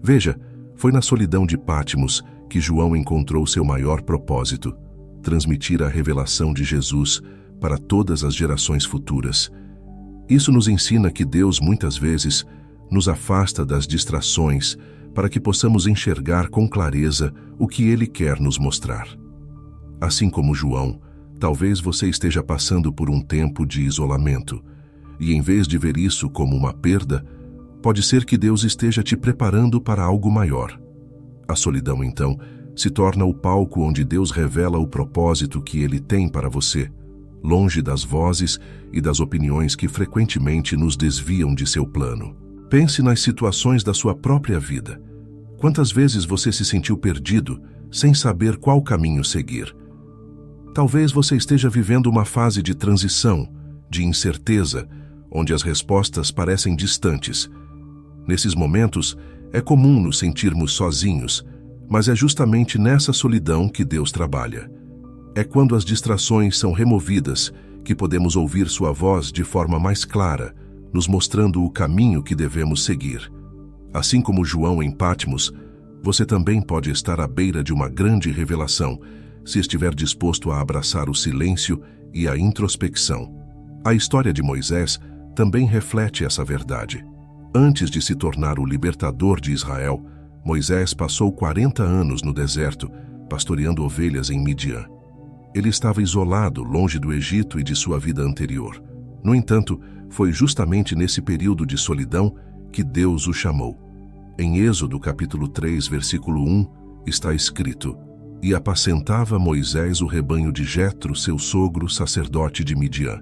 Veja, foi na solidão de Patmos que João encontrou seu maior propósito: transmitir a revelação de Jesus para todas as gerações futuras. Isso nos ensina que Deus muitas vezes nos afasta das distrações para que possamos enxergar com clareza o que Ele quer nos mostrar. Assim como João, talvez você esteja passando por um tempo de isolamento, e em vez de ver isso como uma perda, pode ser que Deus esteja te preparando para algo maior. A solidão, então, se torna o palco onde Deus revela o propósito que Ele tem para você, longe das vozes e das opiniões que frequentemente nos desviam de seu plano. Pense nas situações da sua própria vida. Quantas vezes você se sentiu perdido, sem saber qual caminho seguir? Talvez você esteja vivendo uma fase de transição, de incerteza, onde as respostas parecem distantes. Nesses momentos, é comum nos sentirmos sozinhos, mas é justamente nessa solidão que Deus trabalha. É quando as distrações são removidas que podemos ouvir sua voz de forma mais clara, nos mostrando o caminho que devemos seguir. Assim como João em Patmos, você também pode estar à beira de uma grande revelação, se estiver disposto a abraçar o silêncio e a introspecção. A história de Moisés também reflete essa verdade. Antes de se tornar o libertador de Israel, Moisés passou 40 anos no deserto, pastoreando ovelhas em Midian. Ele estava isolado, longe do Egito e de sua vida anterior. No entanto, foi justamente nesse período de solidão que Deus o chamou. Em Êxodo capítulo 3, versículo 1, está escrito: E apacentava Moisés o rebanho de Jetro, seu sogro, sacerdote de Midian,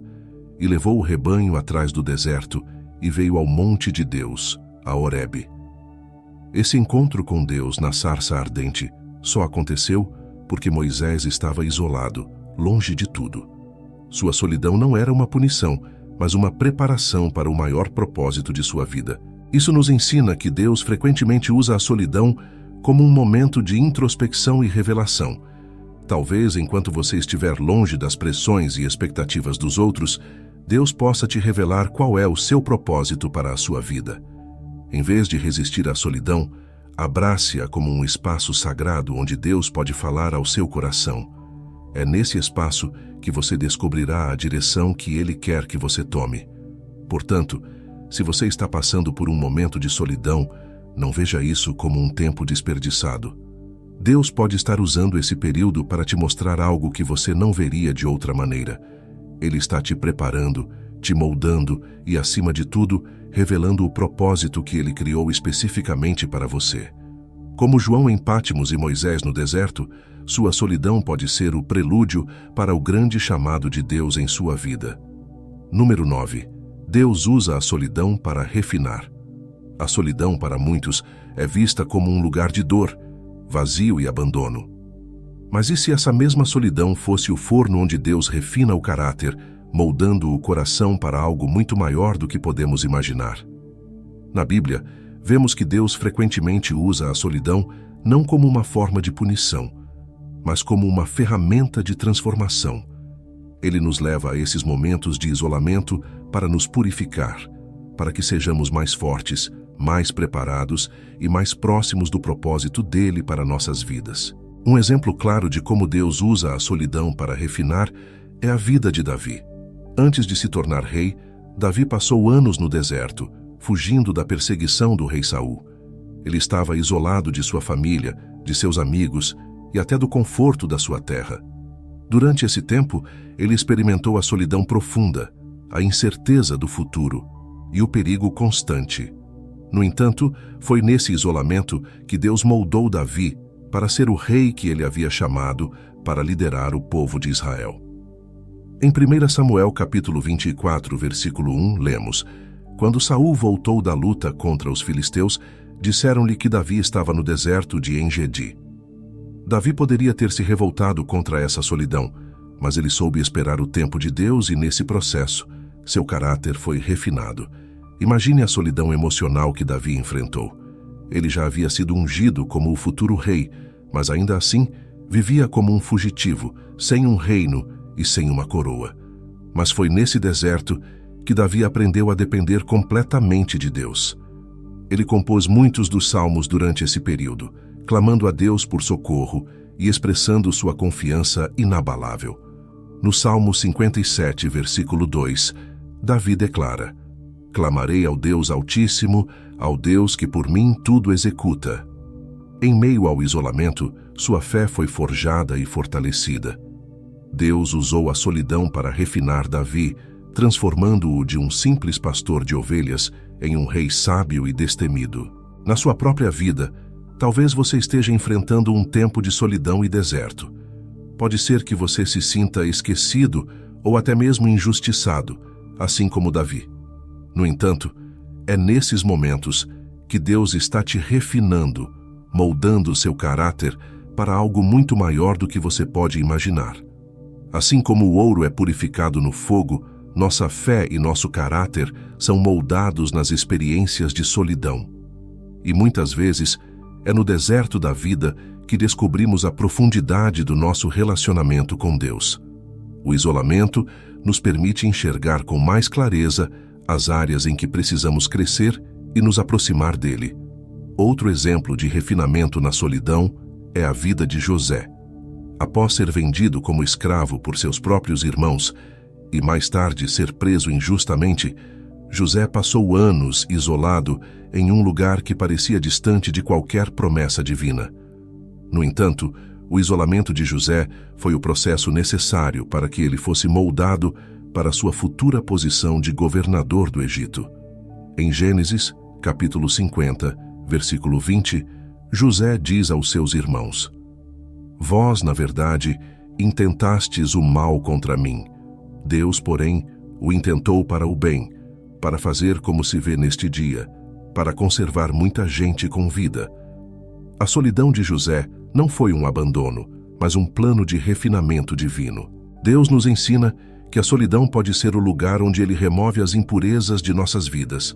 e levou o rebanho atrás do deserto, e veio ao monte de Deus, a Horebe. Esse encontro com Deus na sarça ardente só aconteceu porque Moisés estava isolado, longe de tudo. Sua solidão não era uma punição, mas uma preparação para o maior propósito de sua vida. Isso nos ensina que Deus frequentemente usa a solidão como um momento de introspecção e revelação. Talvez, enquanto você estiver longe das pressões e expectativas dos outros, Deus possa te revelar qual é o seu propósito para a sua vida. Em vez de resistir à solidão, abrace-a como um espaço sagrado onde Deus pode falar ao seu coração. É nesse espaço que você descobrirá a direção que Ele quer que você tome. Portanto, se você está passando por um momento de solidão, não veja isso como um tempo desperdiçado. Deus pode estar usando esse período para te mostrar algo que você não veria de outra maneira. Ele está te preparando, te moldando e, acima de tudo, revelando o propósito que Ele criou especificamente para você. Como João em Patmos e Moisés no deserto, sua solidão pode ser o prelúdio para o grande chamado de Deus em sua vida. Número 9. Deus usa a solidão para refinar. A solidão, para muitos, é vista como um lugar de dor, vazio e abandono. Mas e se essa mesma solidão fosse o forno onde Deus refina o caráter, moldando o coração para algo muito maior do que podemos imaginar? Na Bíblia, vemos que Deus frequentemente usa a solidão não como uma forma de punição, mas como uma ferramenta de transformação. Ele nos leva a esses momentos de isolamento para nos purificar, para que sejamos mais fortes, mais preparados e mais próximos do propósito dele para nossas vidas. Um exemplo claro de como Deus usa a solidão para refinar é a vida de Davi. Antes de se tornar rei, Davi passou anos no deserto, fugindo da perseguição do rei Saul. Ele estava isolado de sua família, de seus amigos e até do conforto da sua terra. Durante esse tempo, ele experimentou a solidão profunda, a incerteza do futuro e o perigo constante. No entanto, foi nesse isolamento que Deus moldou Davi para ser o rei que ele havia chamado para liderar o povo de Israel. Em 1 Samuel capítulo 24, versículo 1, lemos: Quando Saul voltou da luta contra os filisteus, disseram-lhe que Davi estava no deserto de En-Gedi. Davi poderia ter se revoltado contra essa solidão, mas ele soube esperar o tempo de Deus e, nesse processo, seu caráter foi refinado. Imagine a solidão emocional que Davi enfrentou. Ele já havia sido ungido como o futuro rei, mas ainda assim vivia como um fugitivo, sem um reino e sem uma coroa. Mas foi nesse deserto que Davi aprendeu a depender completamente de Deus. Ele compôs muitos dos salmos durante esse período, clamando a Deus por socorro e expressando sua confiança inabalável. No Salmo 57, versículo 2, Davi declara: Clamarei ao Deus Altíssimo, ao Deus que por mim tudo executa. Em meio ao isolamento, sua fé foi forjada e fortalecida. Deus usou a solidão para refinar Davi, transformando-o de um simples pastor de ovelhas em um rei sábio e destemido. Na sua própria vida, talvez você esteja enfrentando um tempo de solidão e deserto. Pode ser que você se sinta esquecido ou até mesmo injustiçado, assim como Davi. No entanto, é nesses momentos que Deus está te refinando, moldando seu caráter para algo muito maior do que você pode imaginar. Assim como o ouro é purificado no fogo, nossa fé e nosso caráter são moldados nas experiências de solidão. E muitas vezes, é no deserto da vida que descobrimos a profundidade do nosso relacionamento com Deus. O isolamento nos permite enxergar com mais clareza as áreas em que precisamos crescer e nos aproximar dele. Outro exemplo de refinamento na solidão é a vida de José. Após ser vendido como escravo por seus próprios irmãos e mais tarde ser preso injustamente, José passou anos isolado em um lugar que parecia distante de qualquer promessa divina. No entanto, o isolamento de José foi o processo necessário para que ele fosse moldado para sua futura posição de governador do Egito. Em Gênesis, capítulo 50, versículo 20, José diz aos seus irmãos: Vós, na verdade, intentastes o mal contra mim. Deus, porém, o intentou para o bem, para fazer como se vê neste dia, para conservar muita gente com vida. A solidão de José não foi um abandono, mas um plano de refinamento divino. Deus nos ensina que a solidão pode ser o lugar onde Ele remove as impurezas de nossas vidas,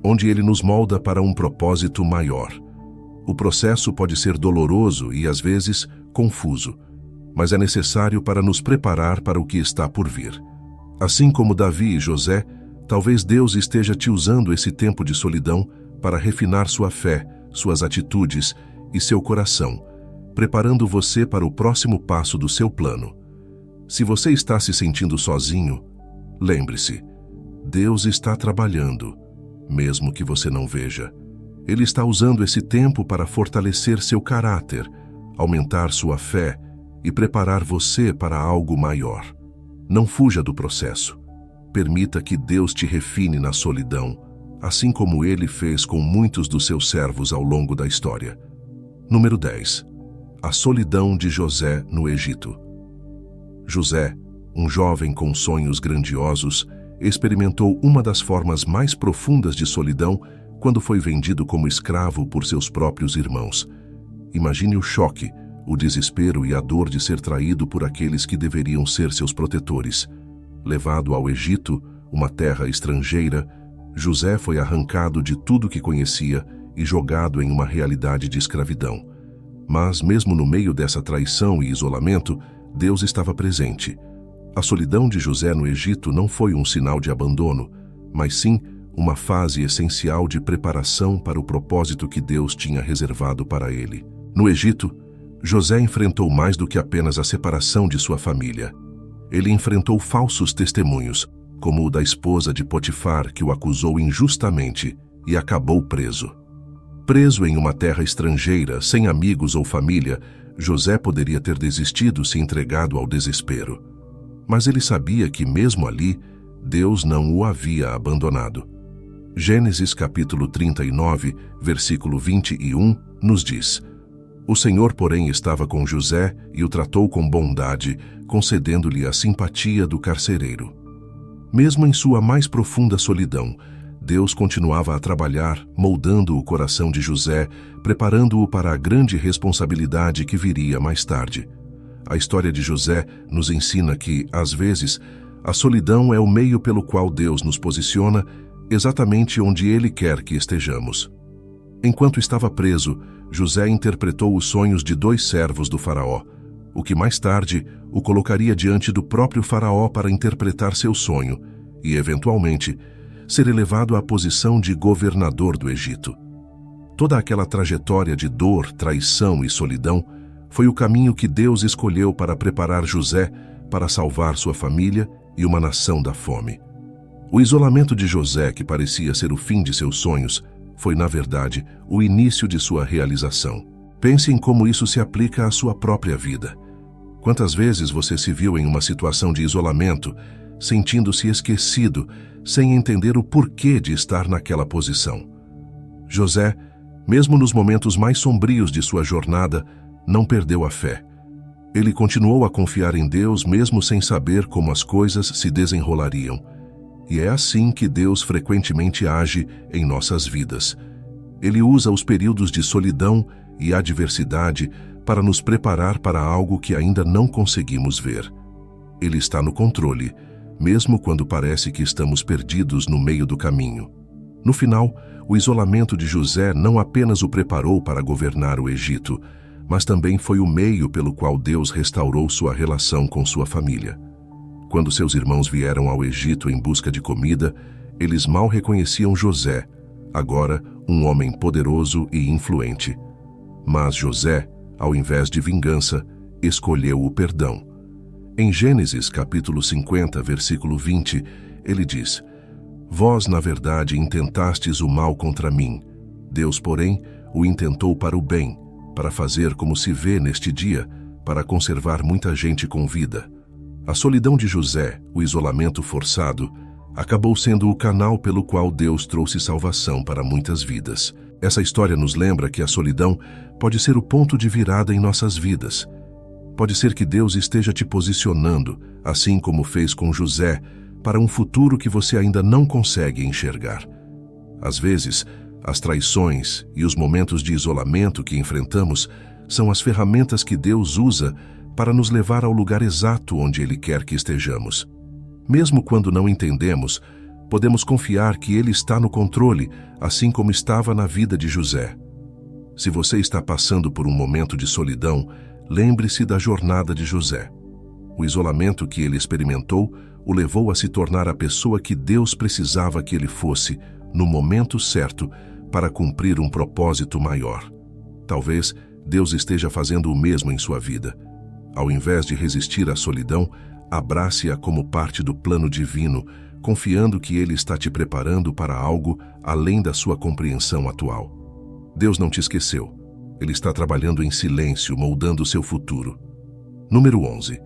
onde Ele nos molda para um propósito maior. O processo pode ser doloroso e, às vezes, confuso, mas é necessário para nos preparar para o que está por vir. Assim como Davi e José, talvez Deus esteja te usando esse tempo de solidão para refinar sua fé, suas atitudes e seu coração, preparando você para o próximo passo do seu plano. Se você está se sentindo sozinho, lembre-se, Deus está trabalhando, mesmo que você não veja. Ele está usando esse tempo para fortalecer seu caráter, aumentar sua fé e preparar você para algo maior. Não fuja do processo. Permita que Deus te refine na solidão, assim como Ele fez com muitos dos seus servos ao longo da história. Número 10. A solidão de José no Egito. José, um jovem com sonhos grandiosos, experimentou uma das formas mais profundas de solidão quando foi vendido como escravo por seus próprios irmãos. Imagine o choque, o desespero e a dor de ser traído por aqueles que deveriam ser seus protetores. Levado ao Egito, uma terra estrangeira, José foi arrancado de tudo que conhecia e jogado em uma realidade de escravidão. Mas, mesmo no meio dessa traição e isolamento, Deus estava presente. A solidão de José no Egito não foi um sinal de abandono, mas sim uma fase essencial de preparação para o propósito que Deus tinha reservado para ele. No Egito, José enfrentou mais do que apenas a separação de sua família. Ele enfrentou falsos testemunhos, como o da esposa de Potifar, que o acusou injustamente e acabou preso. Preso em uma terra estrangeira, sem amigos ou família, José poderia ter desistido, se entregado ao desespero. Mas ele sabia que, mesmo ali, Deus não o havia abandonado. Gênesis capítulo 39, versículo 21, nos diz: O Senhor, porém, estava com José e o tratou com bondade, concedendo-lhe a simpatia do carcereiro. Mesmo em sua mais profunda solidão, Deus continuava a trabalhar, moldando o coração de José, preparando-o para a grande responsabilidade que viria mais tarde. A história de José nos ensina que, às vezes, a solidão é o meio pelo qual Deus nos posiciona exatamente onde Ele quer que estejamos. Enquanto estava preso, José interpretou os sonhos de 2 servos do faraó, o que mais tarde o colocaria diante do próprio faraó para interpretar seu sonho e, eventualmente, ser elevado à posição de governador do Egito. Toda aquela trajetória de dor, traição e solidão foi o caminho que Deus escolheu para preparar José para salvar sua família e uma nação da fome. O isolamento de José, que parecia ser o fim de seus sonhos, foi, na verdade, o início de sua realização. Pense em como isso se aplica à sua própria vida. Quantas vezes você se viu em uma situação de isolamento, sentindo-se esquecido, sem entender o porquê de estar naquela posição? José, mesmo nos momentos mais sombrios de sua jornada, não perdeu a fé. Ele continuou a confiar em Deus mesmo sem saber como as coisas se desenrolariam. E é assim que Deus frequentemente age em nossas vidas. Ele usa os períodos de solidão e adversidade para nos preparar para algo que ainda não conseguimos ver. Ele está no controle, mesmo quando parece que estamos perdidos no meio do caminho. No final, o isolamento de José não apenas o preparou para governar o Egito, mas também foi o meio pelo qual Deus restaurou sua relação com sua família. Quando seus irmãos vieram ao Egito em busca de comida, eles mal reconheciam José, agora um homem poderoso e influente. Mas José, ao invés de vingança, escolheu o perdão. Em Gênesis capítulo 50, versículo 20, ele diz: Vós, na verdade, intentastes o mal contra mim. Deus, porém, o intentou para o bem, para fazer como se vê neste dia, para conservar muita gente com vida. A solidão de José, o isolamento forçado, acabou sendo o canal pelo qual Deus trouxe salvação para muitas vidas. Essa história nos lembra que a solidão pode ser o ponto de virada em nossas vidas. Pode ser que Deus esteja te posicionando, assim como fez com José, para um futuro que você ainda não consegue enxergar. Às vezes, as traições e os momentos de isolamento que enfrentamos são as ferramentas que Deus usa para nos levar ao lugar exato onde Ele quer que estejamos. Mesmo quando não entendemos, podemos confiar que Ele está no controle, assim como estava na vida de José. Se você está passando por um momento de solidão, lembre-se da jornada de José. O isolamento que ele experimentou o levou a se tornar a pessoa que Deus precisava que ele fosse, no momento certo, para cumprir um propósito maior. Talvez Deus esteja fazendo o mesmo em sua vida. Ao invés de resistir à solidão, abrace-a como parte do plano divino, confiando que Ele está te preparando para algo além da sua compreensão atual. Deus não te esqueceu. Ele está trabalhando em silêncio, moldando o seu futuro. Número 11.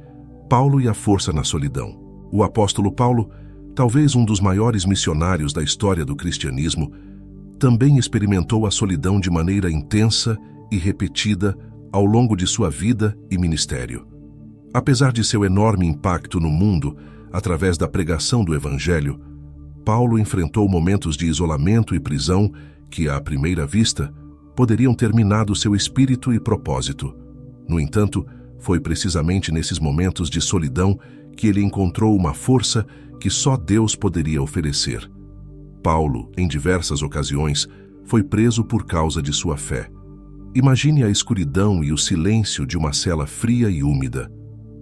Paulo e a força na solidão. O apóstolo Paulo, talvez um dos maiores missionários da história do cristianismo, também experimentou a solidão de maneira intensa e repetida ao longo de sua vida e ministério. Apesar de seu enorme impacto no mundo através da pregação do Evangelho, Paulo enfrentou momentos de isolamento e prisão que, à primeira vista, poderiam ter minado seu espírito e propósito. No entanto, foi precisamente nesses momentos de solidão que ele encontrou uma força que só Deus poderia oferecer. Paulo, em diversas ocasiões, foi preso por causa de sua fé. Imagine a escuridão e o silêncio de uma cela fria e úmida.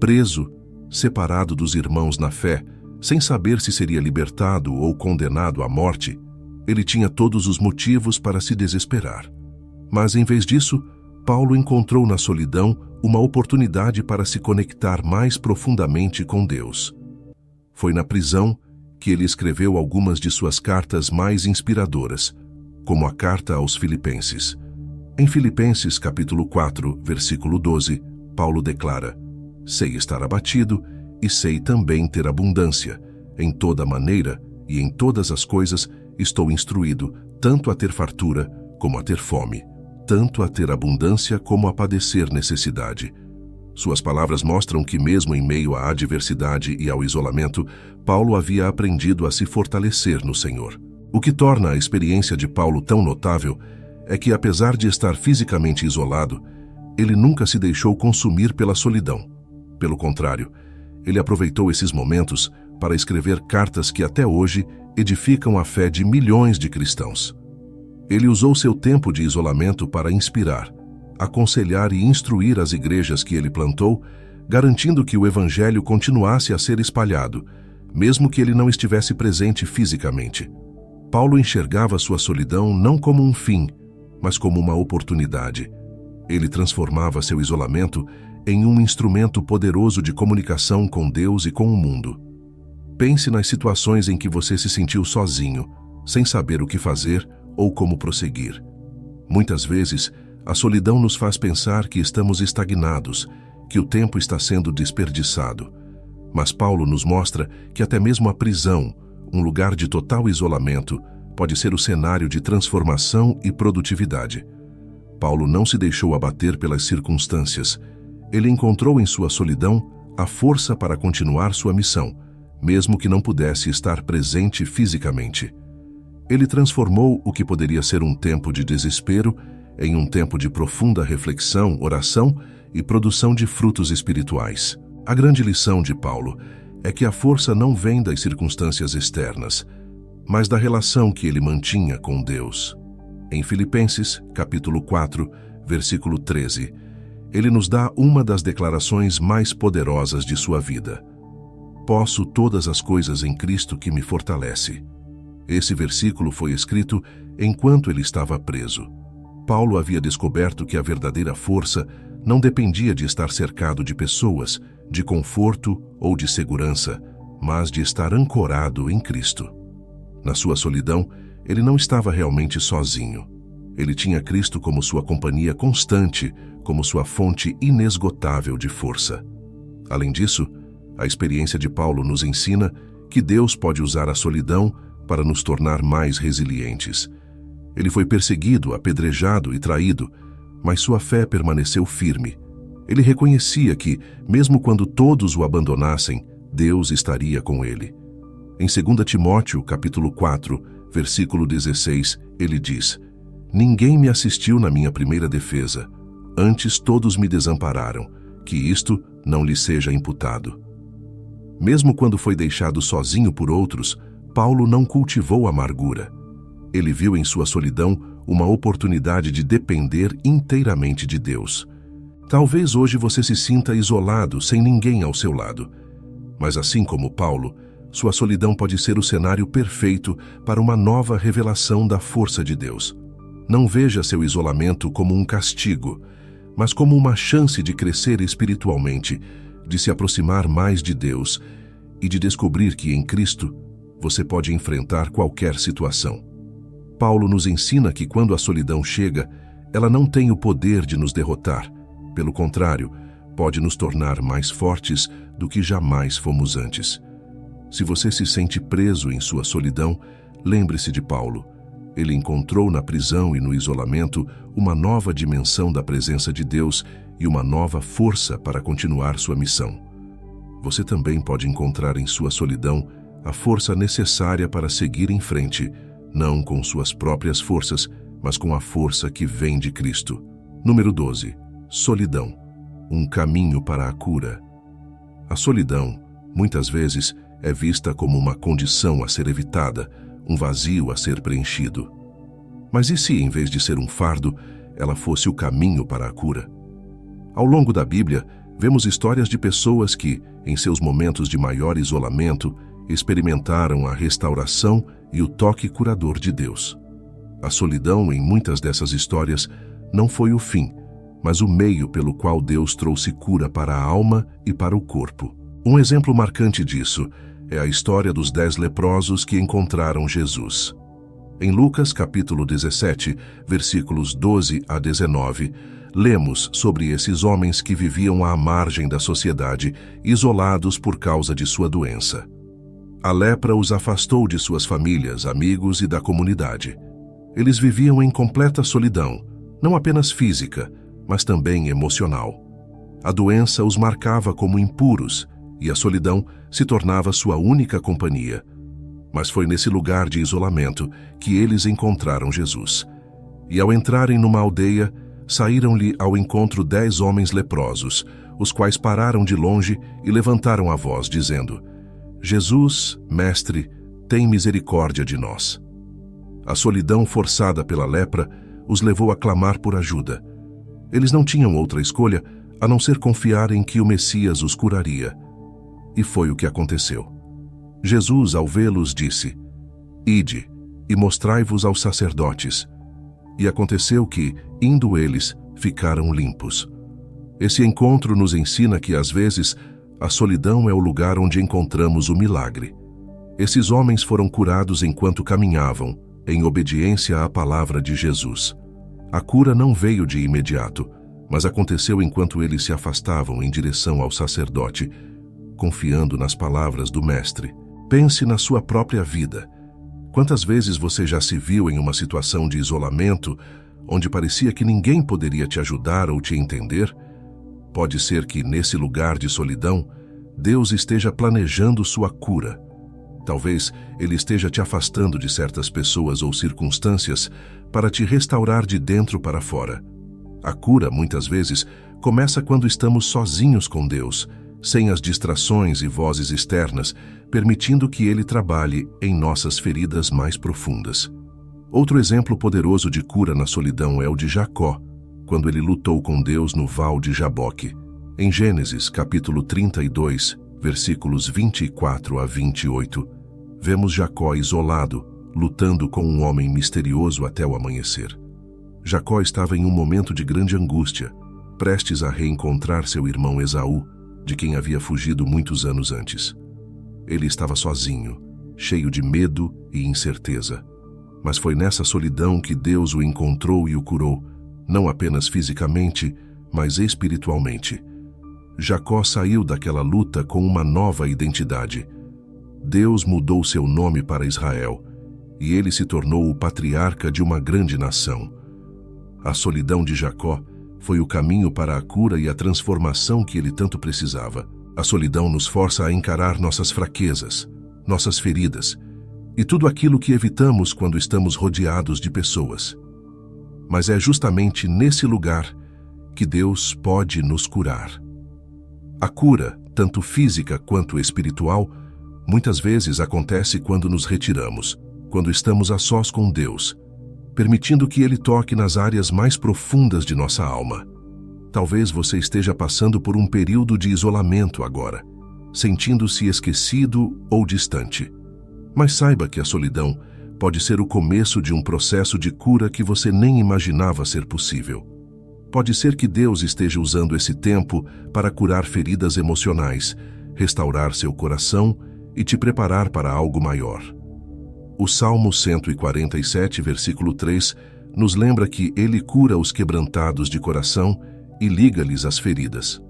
Preso, separado dos irmãos na fé, sem saber se seria libertado ou condenado à morte, ele tinha todos os motivos para se desesperar. Mas, em vez disso, Paulo encontrou na solidão uma oportunidade para se conectar mais profundamente com Deus. Foi na prisão que ele escreveu algumas de suas cartas mais inspiradoras, como a carta aos Filipenses. Em Filipenses capítulo 4, versículo 12, Paulo declara: "Sei estar abatido e sei também ter abundância. Em toda maneira e em todas as coisas estou instruído, tanto a ter fartura como a ter fome, tanto a ter abundância como a padecer necessidade." Suas palavras mostram que, mesmo em meio à adversidade e ao isolamento, Paulo havia aprendido a se fortalecer no Senhor. O que torna a experiência de Paulo tão notável é que, apesar de estar fisicamente isolado, ele nunca se deixou consumir pela solidão. Pelo contrário, ele aproveitou esses momentos para escrever cartas que até hoje edificam a fé de milhões de cristãos. Ele usou seu tempo de isolamento para inspirar, aconselhar e instruir as igrejas que ele plantou, garantindo que o Evangelho continuasse a ser espalhado, mesmo que ele não estivesse presente fisicamente. Paulo enxergava sua solidão não como um fim, mas como uma oportunidade. Ele transformava seu isolamento em um instrumento poderoso de comunicação com Deus e com o mundo. Pense nas situações em que você se sentiu sozinho, sem saber o que fazer ou como prosseguir. Muitas vezes, a solidão nos faz pensar que estamos estagnados, que o tempo está sendo desperdiçado. Mas Paulo nos mostra que até mesmo a prisão, um lugar de total isolamento, pode ser o cenário de transformação e produtividade. Paulo não se deixou abater pelas circunstâncias. Ele encontrou em sua solidão a força para continuar sua missão, mesmo que não pudesse estar presente fisicamente. Ele transformou o que poderia ser um tempo de desespero em um tempo de profunda reflexão, oração e produção de frutos espirituais. A grande lição de Paulo é que a força não vem das circunstâncias externas, mas da relação que ele mantinha com Deus. Em Filipenses, capítulo 4, versículo 13, ele nos dá uma das declarações mais poderosas de sua vida: "Posso todas as coisas em Cristo que me fortalece." Esse versículo foi escrito enquanto ele estava preso. Paulo havia descoberto que a verdadeira força não dependia de estar cercado de pessoas, de conforto ou de segurança, mas de estar ancorado em Cristo. Na sua solidão, ele não estava realmente sozinho. Ele tinha Cristo como sua companhia constante, como sua fonte inesgotável de força. Além disso, a experiência de Paulo nos ensina que Deus pode usar a solidão para nos tornar mais resilientes. Ele foi perseguido, apedrejado e traído, mas sua fé permaneceu firme. Ele reconhecia que, mesmo quando todos o abandonassem, Deus estaria com ele. Em 2 Timóteo, capítulo 4, versículo 16, ele diz: "Ninguém me assistiu na minha primeira defesa, antes todos me desampararam, que isto não lhe seja imputado." Mesmo quando foi deixado sozinho por outros, Paulo não cultivou amargura. Ele viu em sua solidão uma oportunidade de depender inteiramente de Deus. Talvez hoje você se sinta isolado, sem ninguém ao seu lado. Mas assim como Paulo, sua solidão pode ser o cenário perfeito para uma nova revelação da força de Deus. Não veja seu isolamento como um castigo, mas como uma chance de crescer espiritualmente, de se aproximar mais de Deus e de descobrir que em Cristo você pode enfrentar qualquer situação. Paulo nos ensina que quando a solidão chega, ela não tem o poder de nos derrotar. Pelo contrário, pode nos tornar mais fortes do que jamais fomos antes. Se você se sente preso em sua solidão, lembre-se de Paulo. Ele encontrou na prisão e no isolamento uma nova dimensão da presença de Deus e uma nova força para continuar sua missão. Você também pode encontrar em sua solidão a força necessária para seguir em frente, não com suas próprias forças, mas com a força que vem de Cristo. Número 12. Solidão. Um caminho para a cura. A solidão, muitas vezes, é vista como uma condição a ser evitada, um vazio a ser preenchido. Mas e se, em vez de ser um fardo, ela fosse o caminho para a cura? Ao longo da Bíblia, vemos histórias de pessoas que, em seus momentos de maior isolamento, experimentaram a restauração e o toque curador de Deus. A solidão em muitas dessas histórias não foi o fim, mas o meio pelo qual Deus trouxe cura para a alma e para o corpo. Um exemplo marcante disso é a história dos 10 leprosos que encontraram Jesus. Em Lucas capítulo 17, versículos 12 a 19, lemos sobre esses homens que viviam à margem da sociedade, isolados por causa de sua doença. A lepra os afastou de suas famílias, amigos e da comunidade. Eles viviam em completa solidão, não apenas física, mas também emocional. A doença os marcava como impuros e a solidão se tornava sua única companhia. Mas foi nesse lugar de isolamento que eles encontraram Jesus. E ao entrarem numa aldeia, saíram-lhe ao encontro 10 homens leprosos, os quais pararam de longe e levantaram a voz, dizendo: Jesus, mestre, tem misericórdia de nós. A solidão forçada pela lepra os levou a clamar por ajuda. Eles não tinham outra escolha a não ser confiar em que o Messias os curaria. E foi o que aconteceu. Jesus, ao vê-los, disse: Ide e mostrai-vos aos sacerdotes. E aconteceu que, indo eles, ficaram limpos. Esse encontro nos ensina que, às vezes, a solidão é o lugar onde encontramos o milagre. Esses homens foram curados enquanto caminhavam, em obediência à palavra de Jesus. A cura não veio de imediato, mas aconteceu enquanto eles se afastavam em direção ao sacerdote, confiando nas palavras do Mestre. Pense na sua própria vida. Quantas vezes você já se viu em uma situação de isolamento, onde parecia que ninguém poderia te ajudar ou te entender? Pode ser que, nesse lugar de solidão, Deus esteja planejando sua cura. Talvez Ele esteja te afastando de certas pessoas ou circunstâncias para te restaurar de dentro para fora. A cura, muitas vezes, começa quando estamos sozinhos com Deus, sem as distrações e vozes externas, permitindo que Ele trabalhe em nossas feridas mais profundas. Outro exemplo poderoso de cura na solidão é o de Jacó, quando ele lutou com Deus no Val de Jaboque. Em Gênesis, capítulo 32, versículos 24 a 28, vemos Jacó isolado, lutando com um homem misterioso até o amanhecer. Jacó estava em um momento de grande angústia, prestes a reencontrar seu irmão Esaú, de quem havia fugido muitos anos antes. Ele estava sozinho, cheio de medo e incerteza. Mas foi nessa solidão que Deus o encontrou e o curou, não apenas fisicamente, mas espiritualmente. Jacó saiu daquela luta com uma nova identidade. Deus mudou seu nome para Israel, e ele se tornou o patriarca de uma grande nação. A solidão de Jacó foi o caminho para a cura e a transformação que ele tanto precisava. A solidão nos força a encarar nossas fraquezas, nossas feridas, e tudo aquilo que evitamos quando estamos rodeados de pessoas. Mas é justamente nesse lugar que Deus pode nos curar. A cura, tanto física quanto espiritual, muitas vezes acontece quando nos retiramos, quando estamos a sós com Deus, permitindo que Ele toque nas áreas mais profundas de nossa alma. Talvez você esteja passando por um período de isolamento agora, sentindo-se esquecido ou distante. Mas saiba que a solidão pode ser o começo de um processo de cura que você nem imaginava ser possível. Pode ser que Deus esteja usando esse tempo para curar feridas emocionais, restaurar seu coração e te preparar para algo maior. O Salmo 147, versículo 3, nos lembra que Ele cura os quebrantados de coração e liga-lhes as feridas.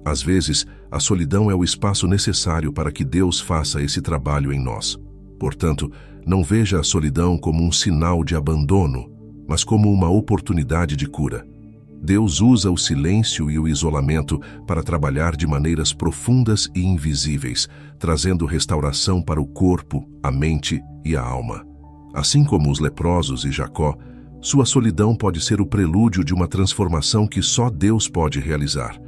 Às vezes, a solidão é o espaço necessário para que Deus faça esse trabalho em nós. Portanto, não veja a solidão como um sinal de abandono, mas como uma oportunidade de cura. Deus usa o silêncio e o isolamento para trabalhar de maneiras profundas e invisíveis, trazendo restauração para o corpo, a mente e a alma. Assim como os leprosos e Jacó, sua solidão pode ser o prelúdio de uma transformação que só Deus pode realizar.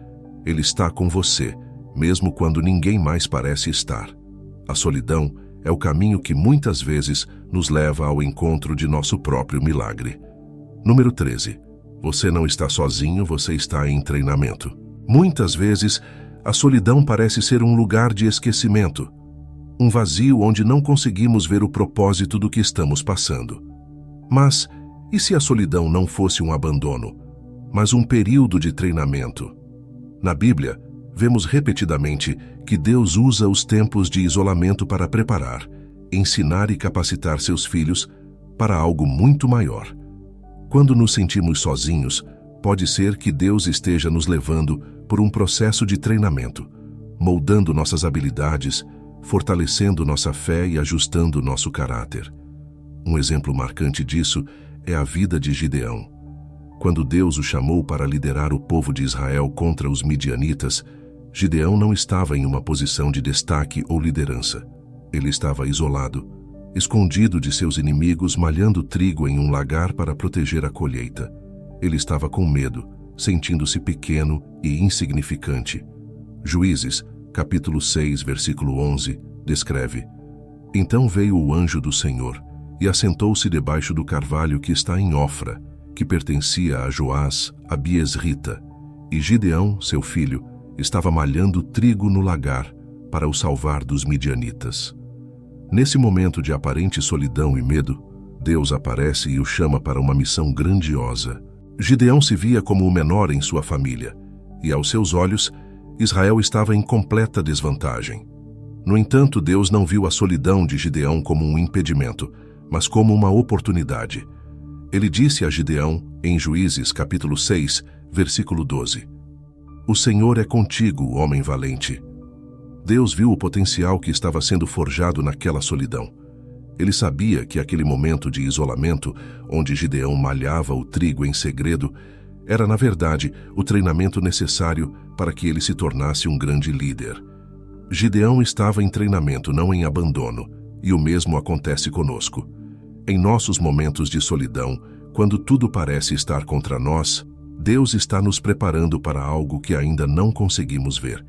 Ele está com você, mesmo quando ninguém mais parece estar. A solidão é o caminho que muitas vezes nos leva ao encontro de nosso próprio milagre. Número 13. Você não está sozinho, você está em treinamento. Muitas vezes, a solidão parece ser um lugar de esquecimento, um vazio onde não conseguimos ver o propósito do que estamos passando. Mas, e se a solidão não fosse um abandono, mas um período de treinamento? Na Bíblia, vemos repetidamente que Deus usa os tempos de isolamento para preparar, ensinar e capacitar seus filhos para algo muito maior. Quando nos sentimos sozinhos, pode ser que Deus esteja nos levando por um processo de treinamento, moldando nossas habilidades, fortalecendo nossa fé e ajustando nosso caráter. Um exemplo marcante disso é a vida de Gideão. Quando Deus o chamou para liderar o povo de Israel contra os midianitas, Gideão não estava em uma posição de destaque ou liderança. Ele estava isolado, escondido de seus inimigos, malhando trigo em um lagar para proteger a colheita. Ele estava com medo, sentindo-se pequeno e insignificante. Juízes, capítulo 6, versículo 11, descreve: Então veio o anjo do Senhor e assentou-se debaixo do carvalho que está em Ofra, que pertencia a Joás, a Biesrita, e Gideão, seu filho, estava malhando trigo no lagar para o salvar dos midianitas. Nesse momento de aparente solidão e medo, Deus aparece e o chama para uma missão grandiosa. Gideão se via como o menor em sua família, e aos seus olhos, Israel estava em completa desvantagem. No entanto, Deus não viu a solidão de Gideão como um impedimento, mas como uma oportunidade. Ele disse a Gideão, em Juízes capítulo 6, versículo 12: O Senhor é contigo, homem valente. Deus viu o potencial que estava sendo forjado naquela solidão. Ele sabia que aquele momento de isolamento, onde Gideão malhava o trigo em segredo, era, na verdade, o treinamento necessário para que ele se tornasse um grande líder. Gideão estava em treinamento, não em abandono, e o mesmo acontece conosco. Em nossos momentos de solidão, quando tudo parece estar contra nós, Deus está nos preparando para algo que ainda não conseguimos ver.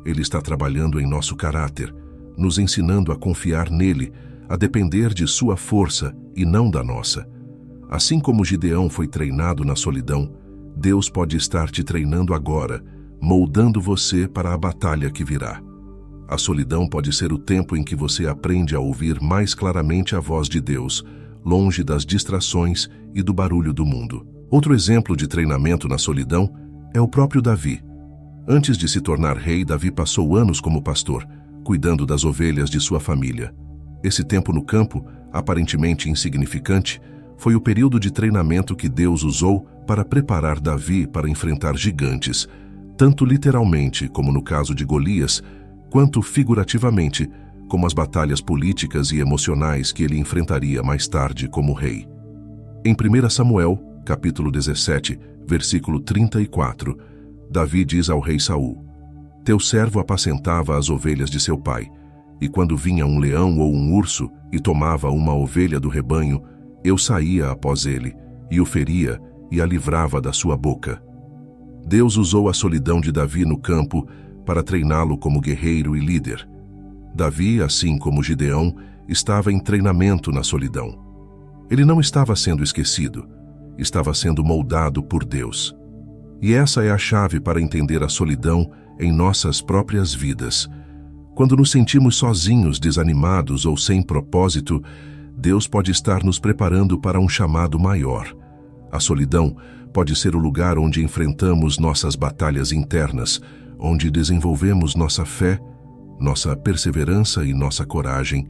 Ele está trabalhando em nosso caráter, nos ensinando a confiar nele, a depender de sua força e não da nossa. Assim como Gideão foi treinado na solidão, Deus pode estar te treinando agora, moldando você para a batalha que virá. A solidão pode ser o tempo em que você aprende a ouvir mais claramente a voz de Deus, longe das distrações e do barulho do mundo. Outro exemplo de treinamento na solidão é o próprio Davi. Antes de se tornar rei, Davi passou anos como pastor, cuidando das ovelhas de sua família. Esse tempo no campo, aparentemente insignificante, foi o período de treinamento que Deus usou para preparar Davi para enfrentar gigantes, tanto literalmente, como no caso de Golias, quanto figurativamente, como as batalhas políticas e emocionais que ele enfrentaria mais tarde como rei. Em 1 Samuel, capítulo 17, versículo 34, Davi diz ao rei Saul: Teu servo apacentava as ovelhas de seu pai, e quando vinha um leão ou um urso e tomava uma ovelha do rebanho, eu saía após ele, e o feria e a livrava da sua boca. Deus usou a solidão de Davi no campo para treiná-lo como guerreiro e líder. Davi, assim como Gideão, estava em treinamento na solidão. Ele não estava sendo esquecido, estava sendo moldado por Deus. E essa é a chave para entender a solidão em nossas próprias vidas. Quando nos sentimos sozinhos, desanimados ou sem propósito, Deus pode estar nos preparando para um chamado maior. A solidão pode ser o lugar onde enfrentamos nossas batalhas internas, onde desenvolvemos nossa fé, nossa perseverança e nossa coragem,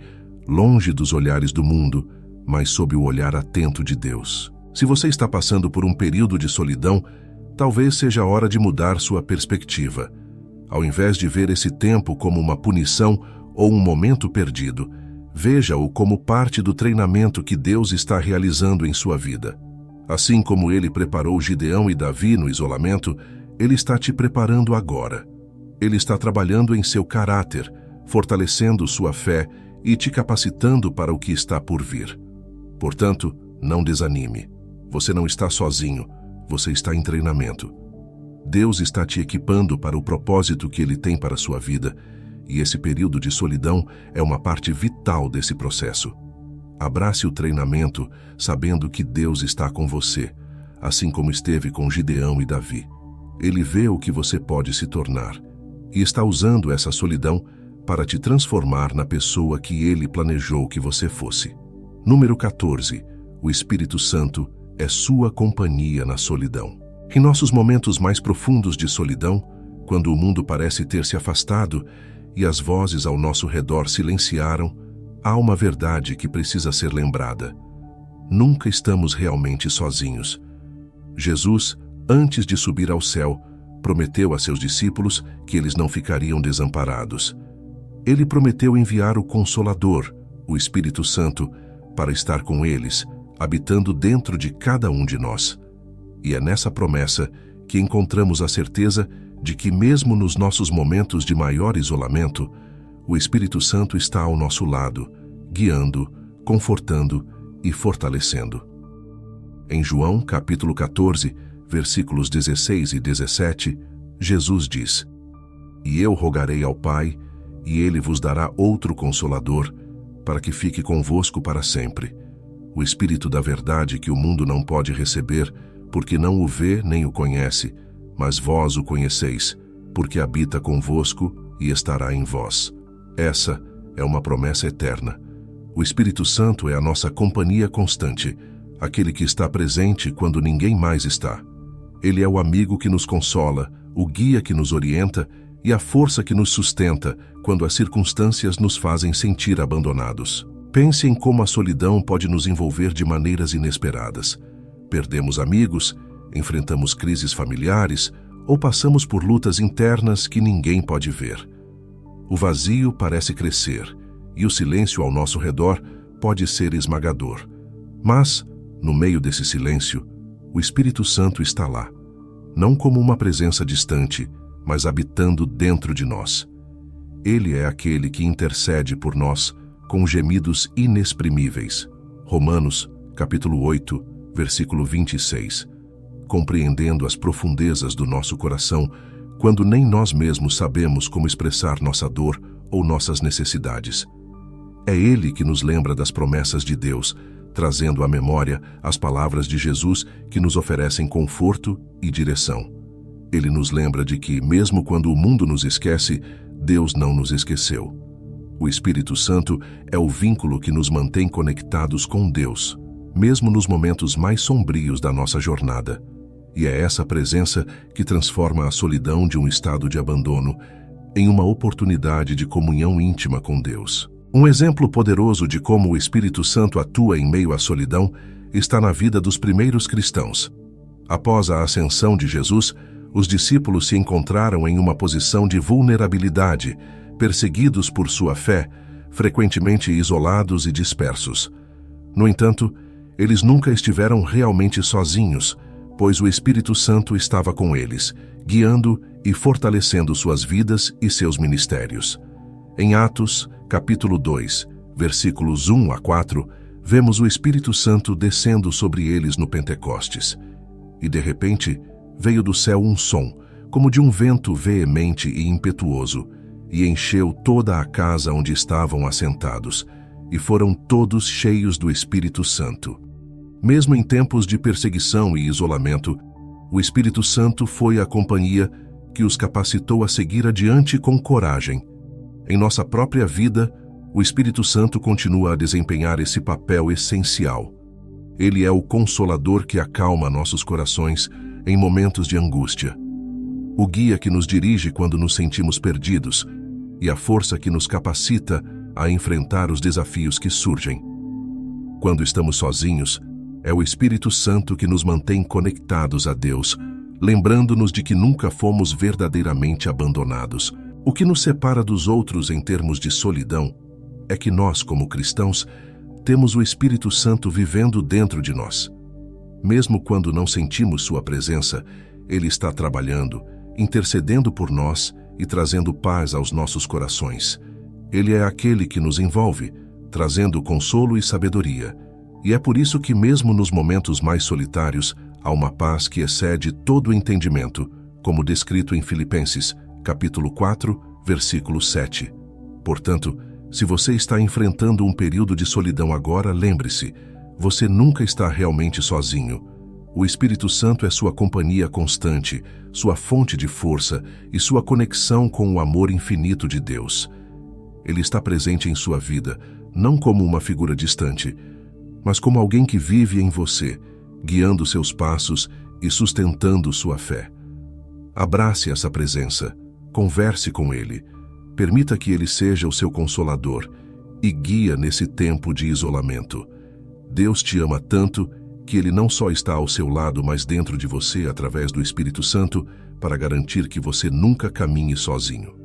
longe dos olhares do mundo, mas sob o olhar atento de Deus. Se você está passando por um período de solidão, talvez seja a hora de mudar sua perspectiva. Ao invés de ver esse tempo como uma punição ou um momento perdido, veja-o como parte do treinamento que Deus está realizando em sua vida. Assim como ele preparou Gideão e Davi no isolamento, ele está te preparando agora. Ele está trabalhando em seu caráter, fortalecendo sua fé e te capacitando para o que está por vir. Portanto, não desanime. Você não está sozinho, você está em treinamento. Deus está te equipando para o propósito que Ele tem para a sua vida, e esse período de solidão é uma parte vital desse processo. Abrace o treinamento sabendo que Deus está com você, assim como esteve com Gideão e Davi. Ele vê o que você pode se tornar e está usando essa solidão para te transformar na pessoa que Ele planejou que você fosse. Número 14. O Espírito Santo é sua companhia na solidão. Em nossos momentos mais profundos de solidão, quando o mundo parece ter se afastado e as vozes ao nosso redor silenciaram, há uma verdade que precisa ser lembrada. Nunca estamos realmente sozinhos. Jesus, antes de subir ao céu, prometeu a seus discípulos que eles não ficariam desamparados. Ele prometeu enviar o Consolador, o Espírito Santo, para estar com eles, habitando dentro de cada um de nós. E é nessa promessa que encontramos a certeza de que mesmo nos nossos momentos de maior isolamento, o Espírito Santo está ao nosso lado, guiando, confortando e fortalecendo. Em João, capítulo 14, versículos 16 e 17, Jesus diz: "E eu rogarei ao Pai, e Ele vos dará outro Consolador, para que fique convosco para sempre. O Espírito da verdade que o mundo não pode receber, porque não o vê nem o conhece, mas vós o conheceis, porque habita convosco e estará em vós." Essa é uma promessa eterna. O Espírito Santo é a nossa companhia constante, aquele que está presente quando ninguém mais está. Ele é o amigo que nos consola, o guia que nos orienta e a força que nos sustenta quando as circunstâncias nos fazem sentir abandonados. Pense em como a solidão pode nos envolver de maneiras inesperadas. Perdemos amigos, enfrentamos crises familiares ou passamos por lutas internas que ninguém pode ver. O vazio parece crescer e o silêncio ao nosso redor pode ser esmagador. Mas, no meio desse silêncio, o Espírito Santo está lá, não como uma presença distante, mas habitando dentro de nós. Ele é aquele que intercede por nós com gemidos inexprimíveis. Romanos, capítulo 8, versículo 26. Compreendendo as profundezas do nosso coração, quando nem nós mesmos sabemos como expressar nossa dor ou nossas necessidades. É Ele que nos lembra das promessas de Deus, trazendo à memória as palavras de Jesus que nos oferecem conforto e direção. Ele nos lembra de que, mesmo quando o mundo nos esquece, Deus não nos esqueceu. O Espírito Santo é o vínculo que nos mantém conectados com Deus, mesmo nos momentos mais sombrios da nossa jornada. E é essa presença que transforma a solidão de um estado de abandono em uma oportunidade de comunhão íntima com Deus. Um exemplo poderoso de como o Espírito Santo atua em meio à solidão está na vida dos primeiros cristãos. Após a ascensão de Jesus, os discípulos se encontraram em uma posição de vulnerabilidade, perseguidos por sua fé, frequentemente isolados e dispersos. No entanto, eles nunca estiveram realmente sozinhos, pois o Espírito Santo estava com eles, guiando e fortalecendo suas vidas e seus ministérios. Em Atos, capítulo 2, versículos 1 a 4, vemos o Espírito Santo descendo sobre eles no Pentecostes. E de repente, veio do céu um som, como de um vento veemente e impetuoso, e encheu toda a casa onde estavam assentados, e foram todos cheios do Espírito Santo. Mesmo em tempos de perseguição e isolamento, o Espírito Santo foi a companhia que os capacitou a seguir adiante com coragem. Em nossa própria vida, o Espírito Santo continua a desempenhar esse papel essencial. Ele é o consolador que acalma nossos corações em momentos de angústia, o guia que nos dirige quando nos sentimos perdidos e a força que nos capacita a enfrentar os desafios que surgem. Quando estamos sozinhos, é o Espírito Santo que nos mantém conectados a Deus, lembrando-nos de que nunca fomos verdadeiramente abandonados. O que nos separa dos outros em termos de solidão é que nós, como cristãos, temos o Espírito Santo vivendo dentro de nós. Mesmo quando não sentimos sua presença, Ele está trabalhando, intercedendo por nós e trazendo paz aos nossos corações. Ele é aquele que nos envolve, trazendo consolo e sabedoria, E é por isso que mesmo nos momentos mais solitários, há uma paz que excede todo o entendimento, como descrito em Filipenses, capítulo 4, versículo 7. Portanto, se você está enfrentando um período de solidão agora, lembre-se, você nunca está realmente sozinho. O Espírito Santo é sua companhia constante, sua fonte de força e sua conexão com o amor infinito de Deus. Ele está presente em sua vida, não como uma figura distante, mas como alguém que vive em você, guiando seus passos e sustentando sua fé. Abrace essa presença, converse com Ele, permita que Ele seja o seu consolador e guia nesse tempo de isolamento. Deus te ama tanto que Ele não só está ao seu lado, mas dentro de você através do Espírito Santo para garantir que você nunca caminhe sozinho.